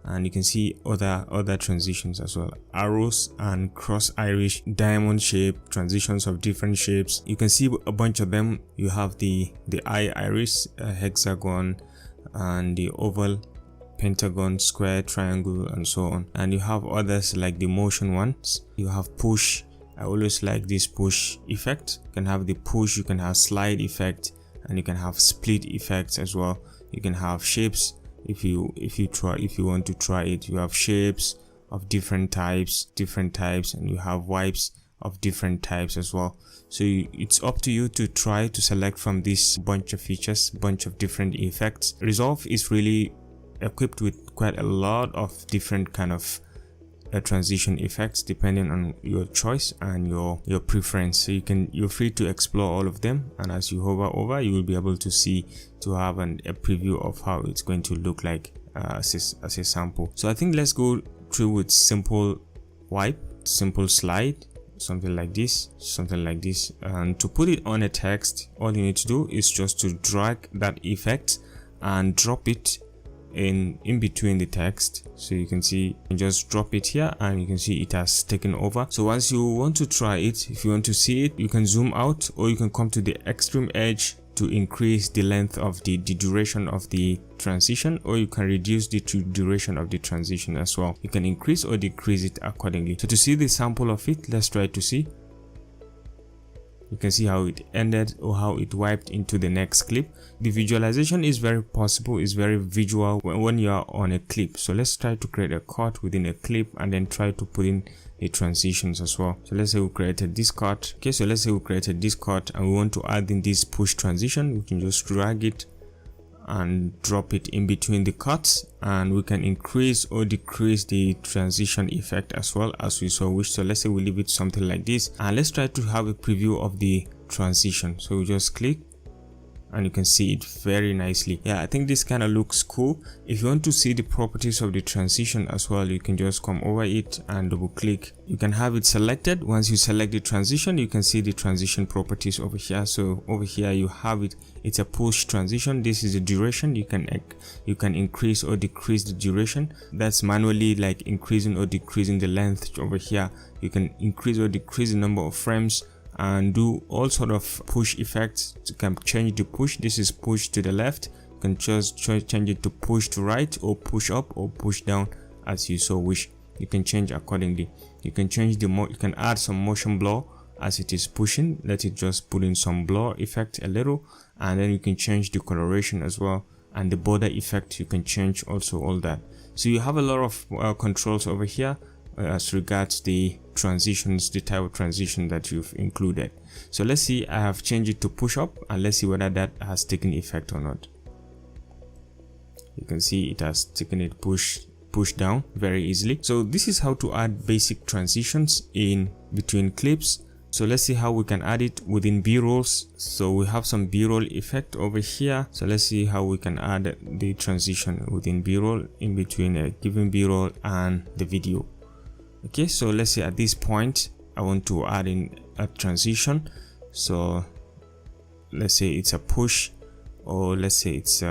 and you can see other transitions as well, arrows and cross iris, diamond shape, transitions of different shapes. You can see a bunch of them. You have the eye iris, hexagon, and the oval, pentagon, square, triangle, and so on. And you have others like the motion ones. You have push. I always like this push effect. You can have the push, you can have slide effect, and you can have split effects as well. You can have shapes. If you want to try it, you have shapes of different types, and you have wipes of different types as well. So it's up to you to try to select from this bunch of features, bunch of different effects. Resolve is really equipped with quite a lot of different kind of transition effects depending on your choice and your preference. So you're free to explore all of them, and as you hover over, you will be able to see, to have a preview of how it's going to look like as a sample. So I think let's go through with simple wipe, simple slide, something like this, and to put it on a text, all you need to do is just to drag that effect and drop it in between the text. So you can see, you just drop it here and you can see it has taken over. So once you want to try it, if you want to see it, you can zoom out, or you can come to the extreme edge to increase the length of the duration of the transition, or you can reduce the duration of the transition as well. You can increase or decrease it accordingly. So to see the sample of it, let's try to see. You can see how it ended or how it wiped into the next clip. The visualization is very possible, is very visual when you are on a clip. So let's try to create a cut within a clip and then try to put in the transitions as well. So let's say we created this cut. Okay, so let's say we created this cut and we want to add in this push transition. We can just drag it and drop it in between the cuts, and we can increase or decrease the transition effect as well as we so wish. So let's say we leave it something like this, and let's try to have a preview of the transition. So we just click and you can see it very nicely. Yeah, I think this kind of looks cool. If you want to see the properties of the transition as well, you can just come over it and double click. You can have it selected. Once you select the transition, you can see the transition properties over here. So over here you have it. It's a push transition. This is the duration. You can increase or decrease the duration. That's manually like increasing or decreasing the length. Over here you can increase or decrease the number of frames and do all sort of push effects. You can change the push. This is push to the left. You can just change it to push to right, or push up or push down as you so wish. You can change accordingly. You can change you can add some motion blur as it is pushing. Let it just put in some blur effect a little, and then you can change the coloration as well, and the border effect you can change also, all that. So you have a lot of controls over here as regards the transitions, the type of transition that you've included. So let's see, I have changed it to push up, and let's see whether that has taken effect or not. You can see it has taken it push down very easily. So this is how to add basic transitions in between clips. So let's see how we can add it within b-rolls. So we have some b-roll effect over here. So let's see how we can add the transition within b-roll in between a given b-roll and the video. Okay, so let's say at this point I want to add in a transition. So let's say it's a push, or let's say it's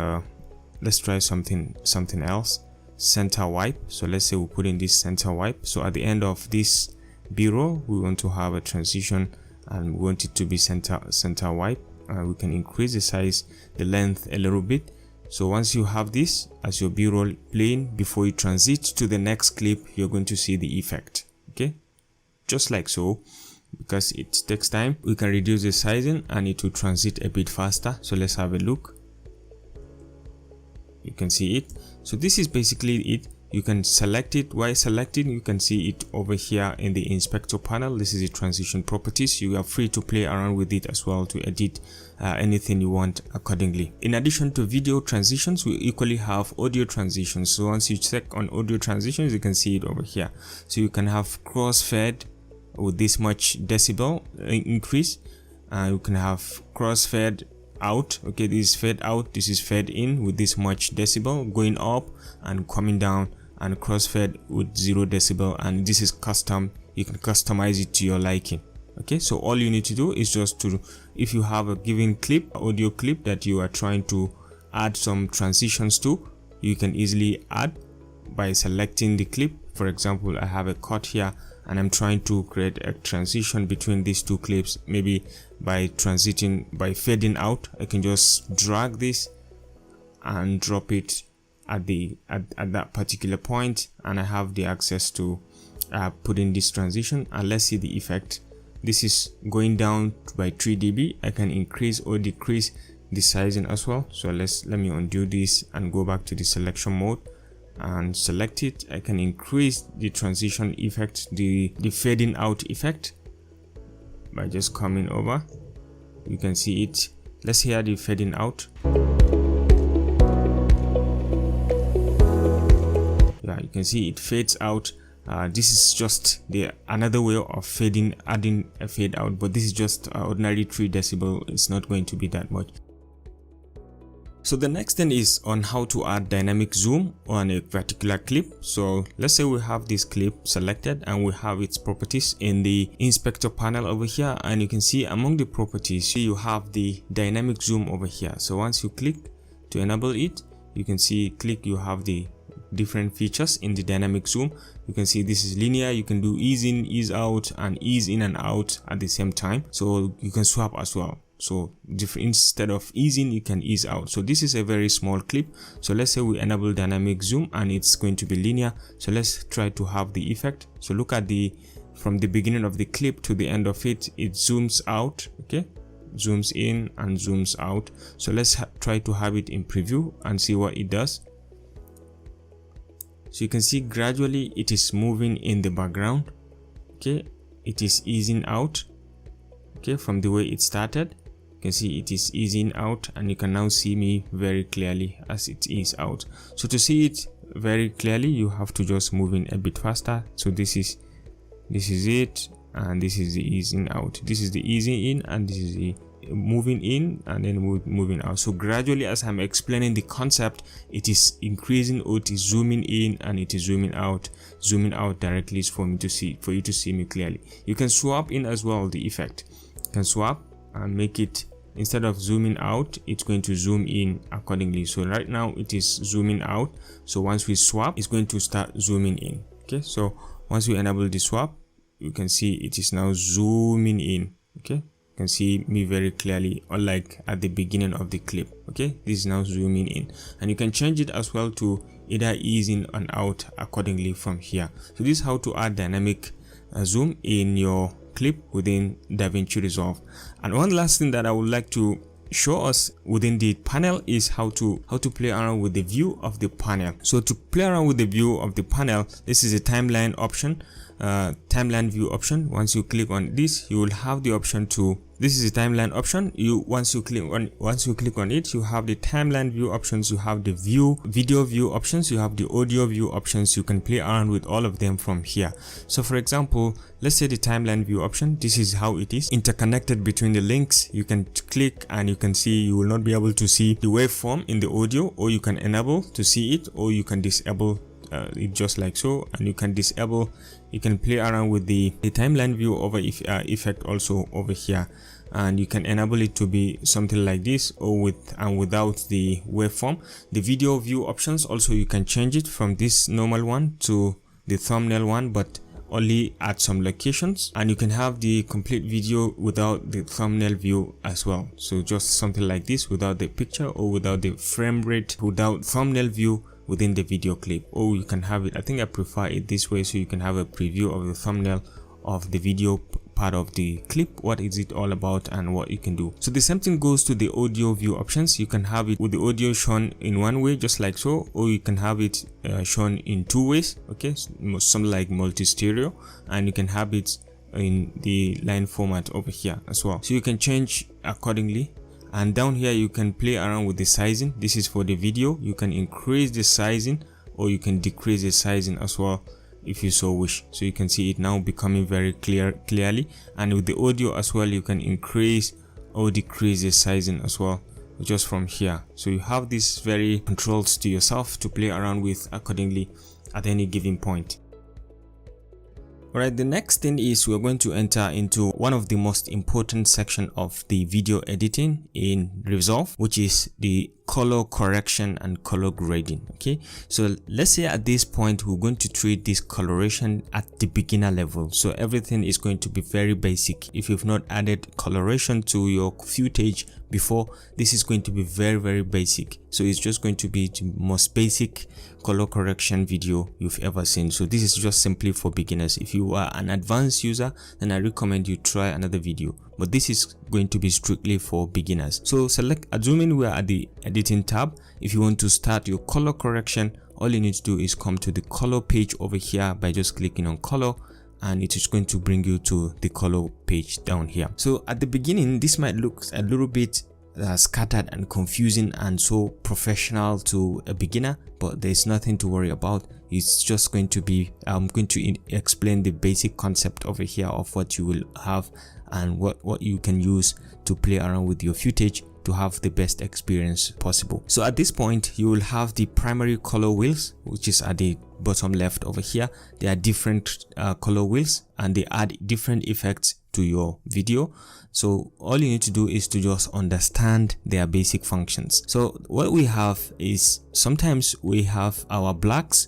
let's try something else. Center wipe. So let's say we put in this center wipe. So at the end of this b-roll we want to have a transition, and we want it to be center wipe. We can increase the size, the length a little bit. So once you have this as your b-roll playing, before you transit to the next clip, you're going to see the effect. Okay, just like so. Because it takes time, we can reduce the sizing and it will transit a bit faster. So let's have a look. You can see it. So this is basically it. You can select it. While selecting, you can see it over here in the inspector panel. This is the transition properties. You are free to play around with it as well to edit anything you want accordingly. In addition to video transitions, we equally have audio transitions. So once you check on audio transitions, you can see it over here. So you can have crossfade with this much decibel increase. You can have crossfade out. Okay, this is fade out, this is fade in with this much decibel, going up and coming down, and crossfade with 0 decibel, and this is custom. You can customize it to your liking. Okay, so all you need to do is just to, if you have a given clip, audio clip that you are trying to add some transitions to, you can easily add by selecting the clip. For example, I have a cut here and I'm trying to create a transition between these two clips. Maybe by fading out, I can just drag this and drop it at that particular point, and I have the access to put in this transition. And let's see the effect. This is going down by 3 dB. I can increase or decrease the sizing as well. So let me undo this and go back to the selection mode and select it. I can increase the transition effect, the fading out effect, by just coming over. You can see it. Let's hear the fading out. Yeah, you can see it fades out. This is just another way of adding a fade out, but this is just ordinary 3 decibel. It's not going to be that much. So the next thing is on how to add dynamic zoom on a particular clip. So let's say we have this clip selected and we have its properties in the inspector panel over here, and you can see among the properties you have the dynamic zoom over here. So once you click, To enable it, you can see click, you have the different features in the dynamic zoom. You can see this is linear, you can do ease in, ease out, and ease in and out at the same time. So you can swap as well. So instead of easing, you can ease out. So this is a very small clip. So let's say we enable dynamic zoom and it's going to be linear. So let's try to have the effect. So look at from the beginning of the clip to the end of it, it zooms out, okay, zooms in and zooms out. So let's try to have it in preview and see what it does. So you can see gradually it is moving in the background, okay, it is easing out, okay, from the way it started. You can see it is easing out, and you can now see me very clearly as it is out. So to see it very clearly, you have to just move in a bit faster. So this is it, and this is the easing out. This is the easing in, and this is the moving in and then moving out. So gradually, as I'm explaining the concept, it is increasing, or it is zooming in and it is zooming out directly for you to see me clearly. You can swap in as well the effect. You can swap and make it, instead of zooming out, it's going to zoom in accordingly. So right now it is zooming out, so once we swap, it's going to start zooming in. Okay, so once we enable the swap, you can see it is now zooming in. Okay, you can see me very clearly, unlike at the beginning of the clip. Okay, this is now zooming in, and you can change it as well to either ease in and out accordingly from here. So this is how to add dynamic zoom in your clip within DaVinci Resolve. And one last thing that I would like to show us within the panel is how to play around with the view of the panel. So to play around with the view of the panel, this is a timeline option, timeline view option. Once you click on this, you will have the option to, this is a timeline option. Once you click on it, you have the timeline view options, you have the video view options, you have the audio view options. You can play around with all of them from here. So for example, let's say the timeline view option, this is how it is interconnected between the links. You can click and you can see, you will not be able to see the waveform in the audio, or you can enable to see it, or you can disable it just like so, and you can disable, you can play around with the timeline view over effect also over here, and you can enable it to be something like this, or with and without the waveform. The video view options also, you can change it from this normal one to the thumbnail one, but only at some locations, and you can have the complete video without the thumbnail view as well. So just something like this, without the picture or without the frame rate, without thumbnail view within the video clip. Or you can have it, I think I prefer it this way, so you can have a preview of the thumbnail of the video part of the clip, what is it all about and what you can do. So the same thing goes to the audio view options. You can have it with the audio shown in one way, just like so, or you can have it shown in two ways, okay, something like multi-stereo, and you can have it in the line format over here as well. So you can change accordingly. And down here you can play around with the sizing. This is for the video. You can increase the sizing, or you can decrease the sizing as well if you so wish. So you can see it now becoming very clearly. And with the audio as well, you can increase or decrease the sizing as well, just from here. So you have these very controls to yourself to play around with accordingly at any given point. Alright, the next thing is we're going to enter into one of the most important section of the video editing in Resolve, which is the color correction and color grading. Okay, so let's say at this point we're going to treat this coloration at the beginner level, so everything is going to be very basic. If you've not added coloration to your footage before, this is going to be very basic. So it's just going to be the most basic color correction video you've ever seen. So this is just simply for beginners. If you are an advanced user, then I recommend you try another video, but this is going to be strictly for beginners. So assuming we are at the editing tab, if you want to start your color correction, all you need to do is come to the color page over here by just clicking on color, and it is going to bring you to the color page down here. So at the beginning, this might look a little bit scattered and confusing and so professional to a beginner, but there's nothing to worry about. It's just going to be, I'm going to explain the basic concept over here of what you will have and what you can use to play around with your footage to have the best experience possible. So at this point, you will have the primary color wheels, which is at the bottom left over here. There are different color wheels, and they add different effects to your video. So all you need to do is to just understand their basic functions. So what we have is, sometimes we have our blacks.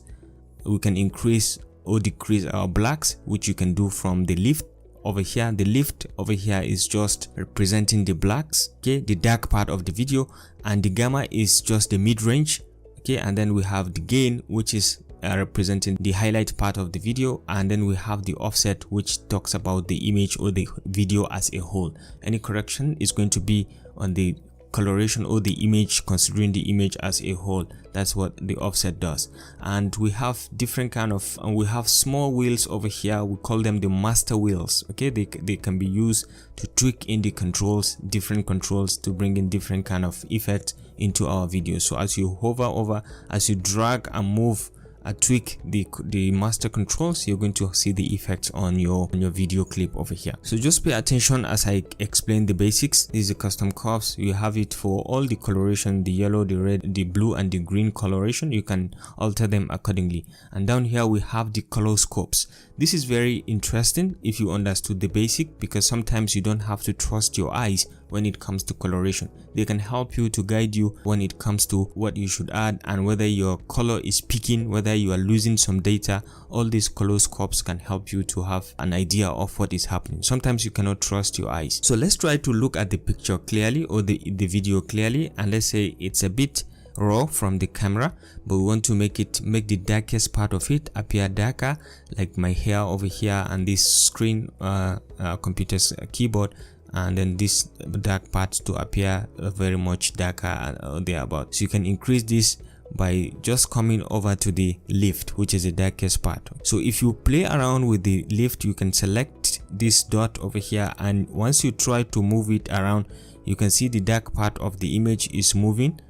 We can increase or decrease our blacks, which you can do from the lift over here. The lift over here is just representing the blacks, okay, the dark part of the video, and the gamma is just the mid-range, okay. And then we have the gain, which is representing the highlight part of the video, and then we have the offset, which talks about the image or the video as a whole. Any correction is going to be on the coloration or the image, considering the image as a whole. That's what the offset does. And we have different kind of, we have small wheels over here. We call them the master wheels, okay. They can be used to tweak in the controls, different controls, to bring in different kind of effect into our video. So as you hover over, as you drag and move, tweak the master controls, you're going to see the effects on your video clip over here. So just pay attention as I explain the basics. This is the custom curves. You have it for all the coloration, the yellow, the red, the blue, and the green coloration. You can alter them accordingly. And down here we have the color scopes. This is very interesting if you understood the basic, because sometimes you don't have to trust your eyes when it comes to coloration. They can help you to guide you when it comes to what you should add, and whether your color is peaking, whether you are losing some data. All these color scopes can help you to have an idea of what is happening. Sometimes you cannot trust your eyes. So let's try to look at the picture clearly, or the video clearly, and let's say it's a bit raw from the camera, but we want to make the darkest part of it appear darker, like my hair over here, and this screen, computer's keyboard, and then this dark part to appear very much darker and thereabout. So you can increase this by just coming over to the lift, which is the darkest part. So if you play around with the lift, you can select this dot over here, and once you try to move it around, you can see the dark part of the image is moving.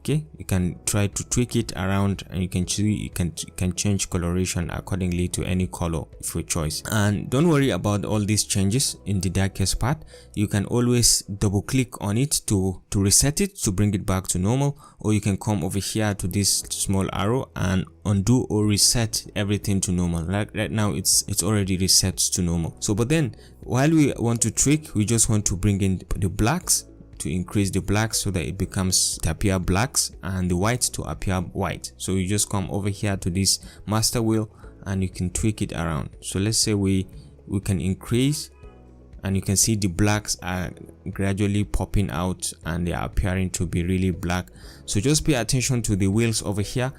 Okay, you can try to tweak it around, and you can see you can change coloration accordingly to any color of your choice. And don't worry about all these changes in the darkest part. You can always double click on it to reset it, to bring it back to normal, or you can come over here to this small arrow and undo or reset everything to normal. Like right now it's already reset to normal. So but then while we want to tweak, we just want to bring in the blacks, to increase the blacks so that it becomes to appear blacks, and the whites to appear white. So you just come over here to this master wheel and you can tweak it around. So let's say we can increase, and you can see the blacks are gradually popping out and they are appearing to be really black. So just pay attention to the wheels over here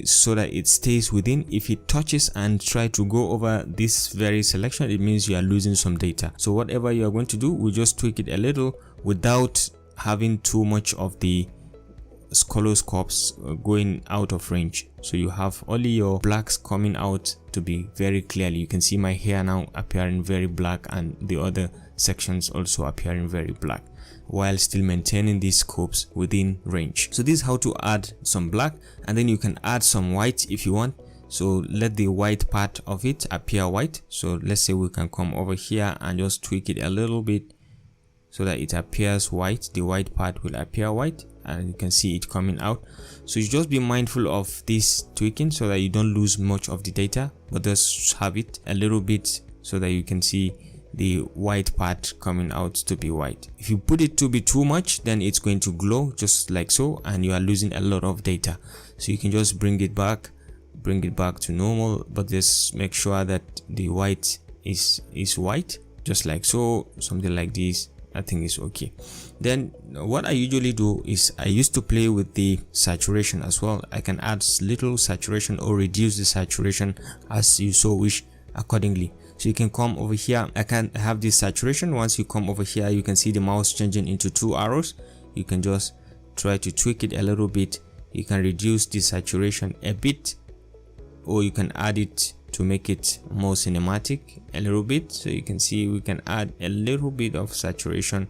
so that it stays within. If it touches and try to go over this very selection, it means you are losing some data. So whatever you are going to do, we just tweak it a little without having too much of the color scopes going out of range. So you have only your blacks coming out to be very clearly. You can see my hair now appearing very black, and the other sections also appearing very black, while still maintaining these scopes within range. So this is how to add some black, and then you can add some white if you want. So let the white part of it appear white. So let's say we can come over here and just tweak it a little bit so that it appears white. The white part will appear white, and you can see it coming out. So you just be mindful of this tweaking so that you don't lose much of the data, but just have it a little bit so that you can see the white part coming out to be white. If you put it to be too much, then it's going to glow just like so, and you are losing a lot of data. So you can just bring it back to normal, but just make sure that the white is white, just like so, something like this. I think it's okay. Then what I usually do is I used to play with the saturation as well. I can add little saturation or reduce the saturation as you so wish accordingly. So you can come over here. I can have this saturation. Once you come over here, you can see the mouse changing into 2 arrows. You can just try to tweak it a little bit. You can reduce the saturation a bit, or you can add it to make it more cinematic a little bit. So you can see we can add a little bit of saturation,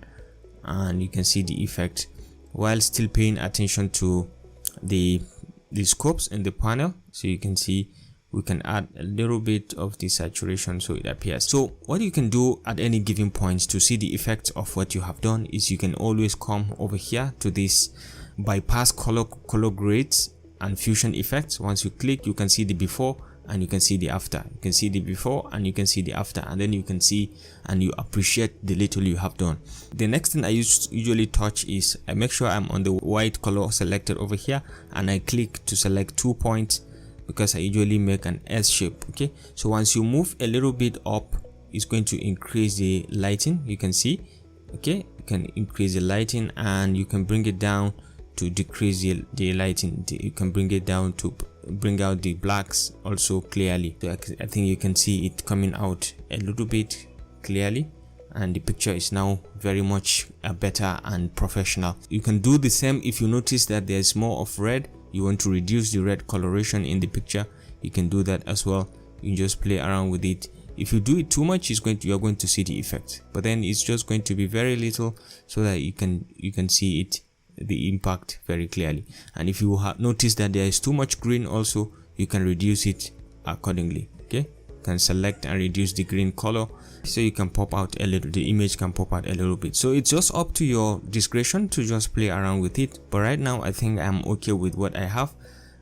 and you can see the effect while still paying attention to the scopes in the panel. So you can see we can add a little bit of the saturation so it appears. So what you can do at any given point to see the effect of what you have done is you can always come over here to this bypass color grades and fusion effects. Once you click, you can see the before and you can see the after. You can see the before and you can see the after, and then you can see and you appreciate the little you have done. The next thing I usually touch is I make sure I'm on the white color selected over here, and I click to select 2 points because I usually make an S shape. Okay, so once you move a little bit up, it's going to increase the lighting. You can see, okay, you can increase the lighting, and you can bring it down to decrease the lighting. You can bring it down to bring out the blacks also clearly. So I think you can see it coming out a little bit clearly, and the picture is now very much better and professional. You can do the same if you notice that there's more of red. You want to reduce the red coloration in the picture, you can do that as well. You just play around with it. If you do it too much, you're going to see the effect, but then it's just going to be very little so that you can see it, the impact very clearly. And if you have noticed that there is too much green also, you can reduce it accordingly. Okay, you can select and reduce the green color so you can pop out a little, the image can pop out a little bit. So it's just up to your discretion to just play around with it, but right now I think I'm okay with what I have.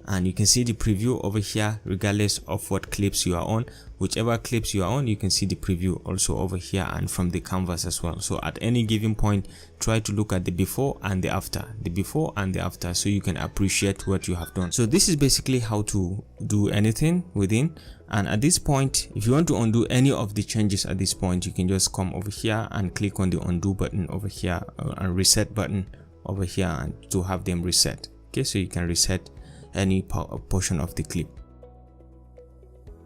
And you can see the preview over here regardless of what clips you are on. Whichever clips you are on, you can see the preview also over here and from the canvas as well. So at any given point, try to look at the before and the after, so you can appreciate what you have done. So this is basically how to do anything within. And at this point, if you want to undo any of the changes at this point, you can just come over here and click on the undo button over here and reset button over here, and to have them reset. Okay, so you can reset any portion of the clip.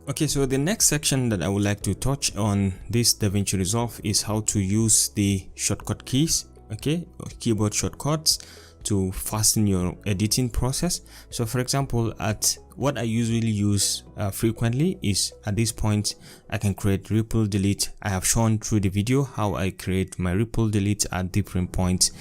Okay, so the next section that I would like to touch on this DaVinci Resolve is how to use the shortcut keys, okay, keyboard shortcuts to fasten your editing process. So for example, at what I usually use frequently is at this point I can create ripple delete. I have shown through the video how I create my ripple delete at different points.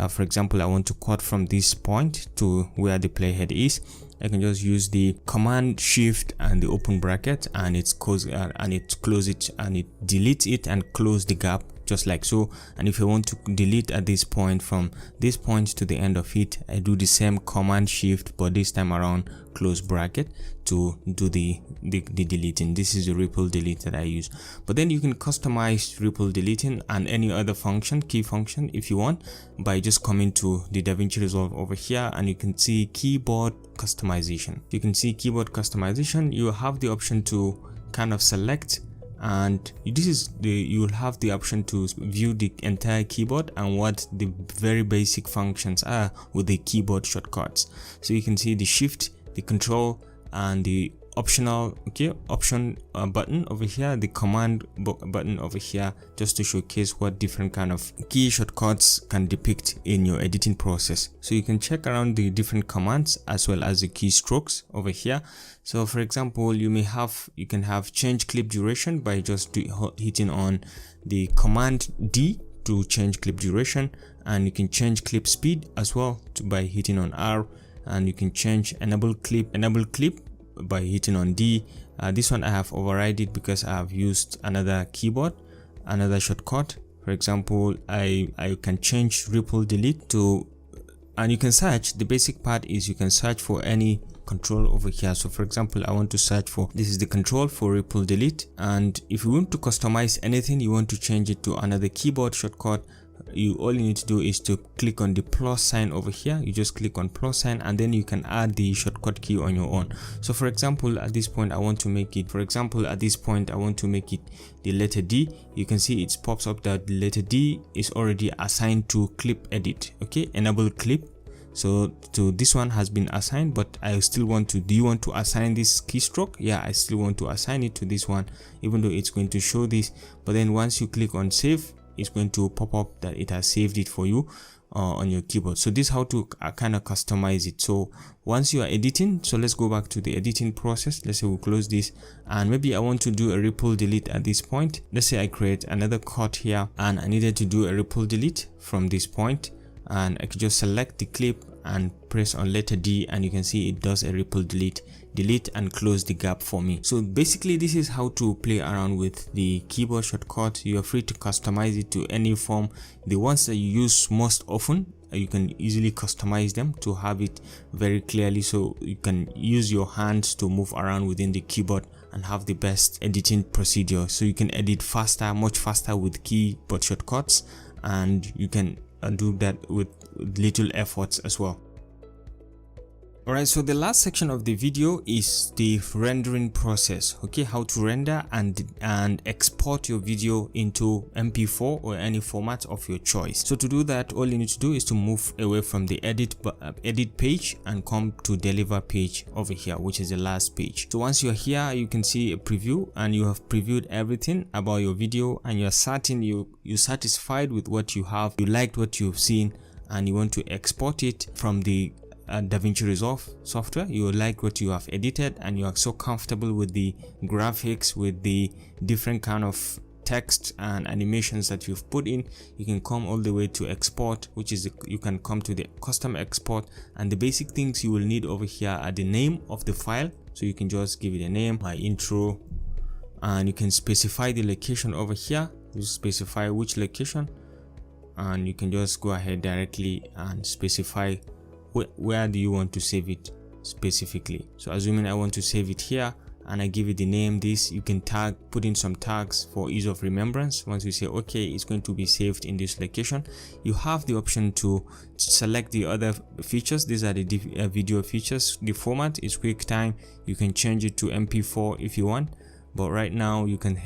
For example, I want to cut from this point to where the playhead is. I can just use the command shift and the open bracket, and it close it and it delete it and close the gap just like so. And if I want to delete at this point, from this point to the end of it, I do the same command shift, but this time around close bracket to do the deleting. This is the ripple delete that I use. But then you can customize ripple deleting and any other function, key function, if you want, by just coming to the DaVinci Resolve over here, and you can see keyboard customization. You can see keyboard customization. You have the option to kind of select, and this is you will have the option to view the entire keyboard and what the very basic functions are with the keyboard shortcuts. So you can see the shift, the control, and the optional option button over here, the command button over here, just to showcase what different kind of key shortcuts can depict in your editing process. So you can check around the different commands as well as the keystrokes over here. So for example, you can have change clip duration by just hitting on the command D to change clip duration, and you can change clip speed as well by hitting on R, and you can change enable clip by hitting on D. This one I have overridden because I have used another shortcut. For example, I can change ripple delete to, and you can search. The basic part is you can search for any control over here. So for example, I want to search for, this is the control for ripple delete, and if you want to customize anything, you want to change it to another keyboard shortcut, all you need to do is to click on the plus sign over here. You just click on plus sign, and then you can add the shortcut key on your own. So for example, at this point I want to make it, the letter D. You can see it pops up that the letter D is already assigned to clip edit. Okay, enable clip. So this one has been assigned, but I still want to, do you want to assign this keystroke? Yeah, I still want to assign it to this one, even though it's going to show this. But then once you click on save, it's going to pop up that it has saved it for you on your keyboard. So this is how to kind of customize it. So once you are editing, so let's go back to the editing process. Let's say we'll close this, and maybe I want to do a ripple delete at this point. Let's say I create another cut here and I needed to do a ripple delete from this point, and I could just select the clip and press on letter D, and you can see it does a ripple delete and close the gap for me. So basically this is how to play around with the keyboard shortcut. You are free to customize it to any form. The ones that you use most often you can easily customize them to have it very clearly, so you can use your hands to move around within the keyboard and have the best editing procedure. So you can edit faster, much faster with keyboard shortcuts, and you can do that with little efforts as well. Alright, so the last section of the video is the rendering process. Okay, how to render and export your video into MP4 or any format of your choice. So to do that, all you need to do is to move away from the edit page and come to deliver page over here, which is the last page. So once you're here, you can see a preview, and you have previewed everything about your video, and you're certain you're satisfied with what you have, you liked what you've seen, and you want to export it from the DaVinci Resolve software. You like what you have edited, and you are so comfortable with the graphics, with the different kind of text and animations that you've put in. You can come all the way to export, which is you can come to the custom export, and the basic things you will need over here are the name of the file. So you can just give it a name, my intro, and you can specify the location over here. You specify which location, and you can just go ahead directly and specify where do you want to save it specifically. So assuming I want to save it here, and I give it the name this, you can put in some tags for ease of remembrance. Once you say okay, it's going to be saved in this location, you have the option to select the other features. These are the video features. The format is QuickTime. You can change it to MP4 if you want, but right now you can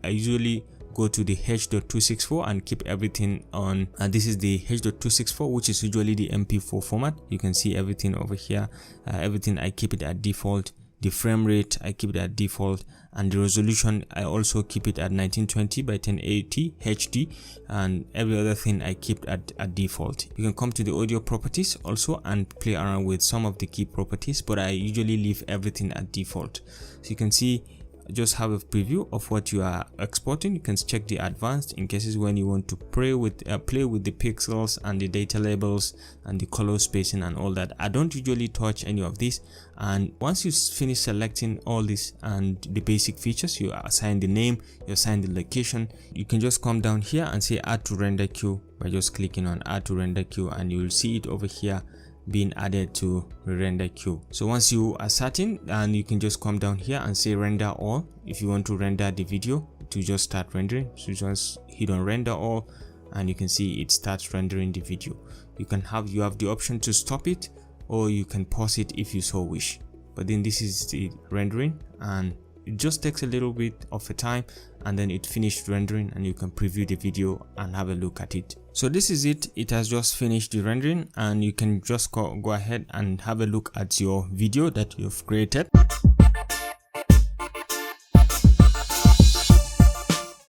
I usually go to the H.264 and keep everything on. This is the H.264, which is usually the MP4 format. You can see everything over here. Everything I keep it at default. The frame rate I keep it at default, and the resolution I also keep it at 1920 by 1080 HD, and every other thing I keep at default. You can come to the audio properties also and play around with some of the key properties, but I usually leave everything at default. So you can see, just have a preview of what you are exporting. You can check the advanced in cases when you want to play with the pixels and the data labels and the color spacing and all that. I don't usually touch any of this, and once you finish selecting all this and the basic features, you assign the name, you assign the location, you can just come down here and say add to render queue by just clicking on add to render queue, and you will see it over here being added to the render queue. So once you are certain, and you can just come down here and say render all if you want to render the video to just start rendering. So just hit on render all, and you can see it starts rendering the video. You have the option to stop it, or you can pause it if you so wish. But then this is the rendering, and it just takes a little bit of a time, and then it finished rendering, and you can preview the video and have a look at it. So this is it. It has just finished the rendering, and you can just go ahead and have a look at your video that you've created.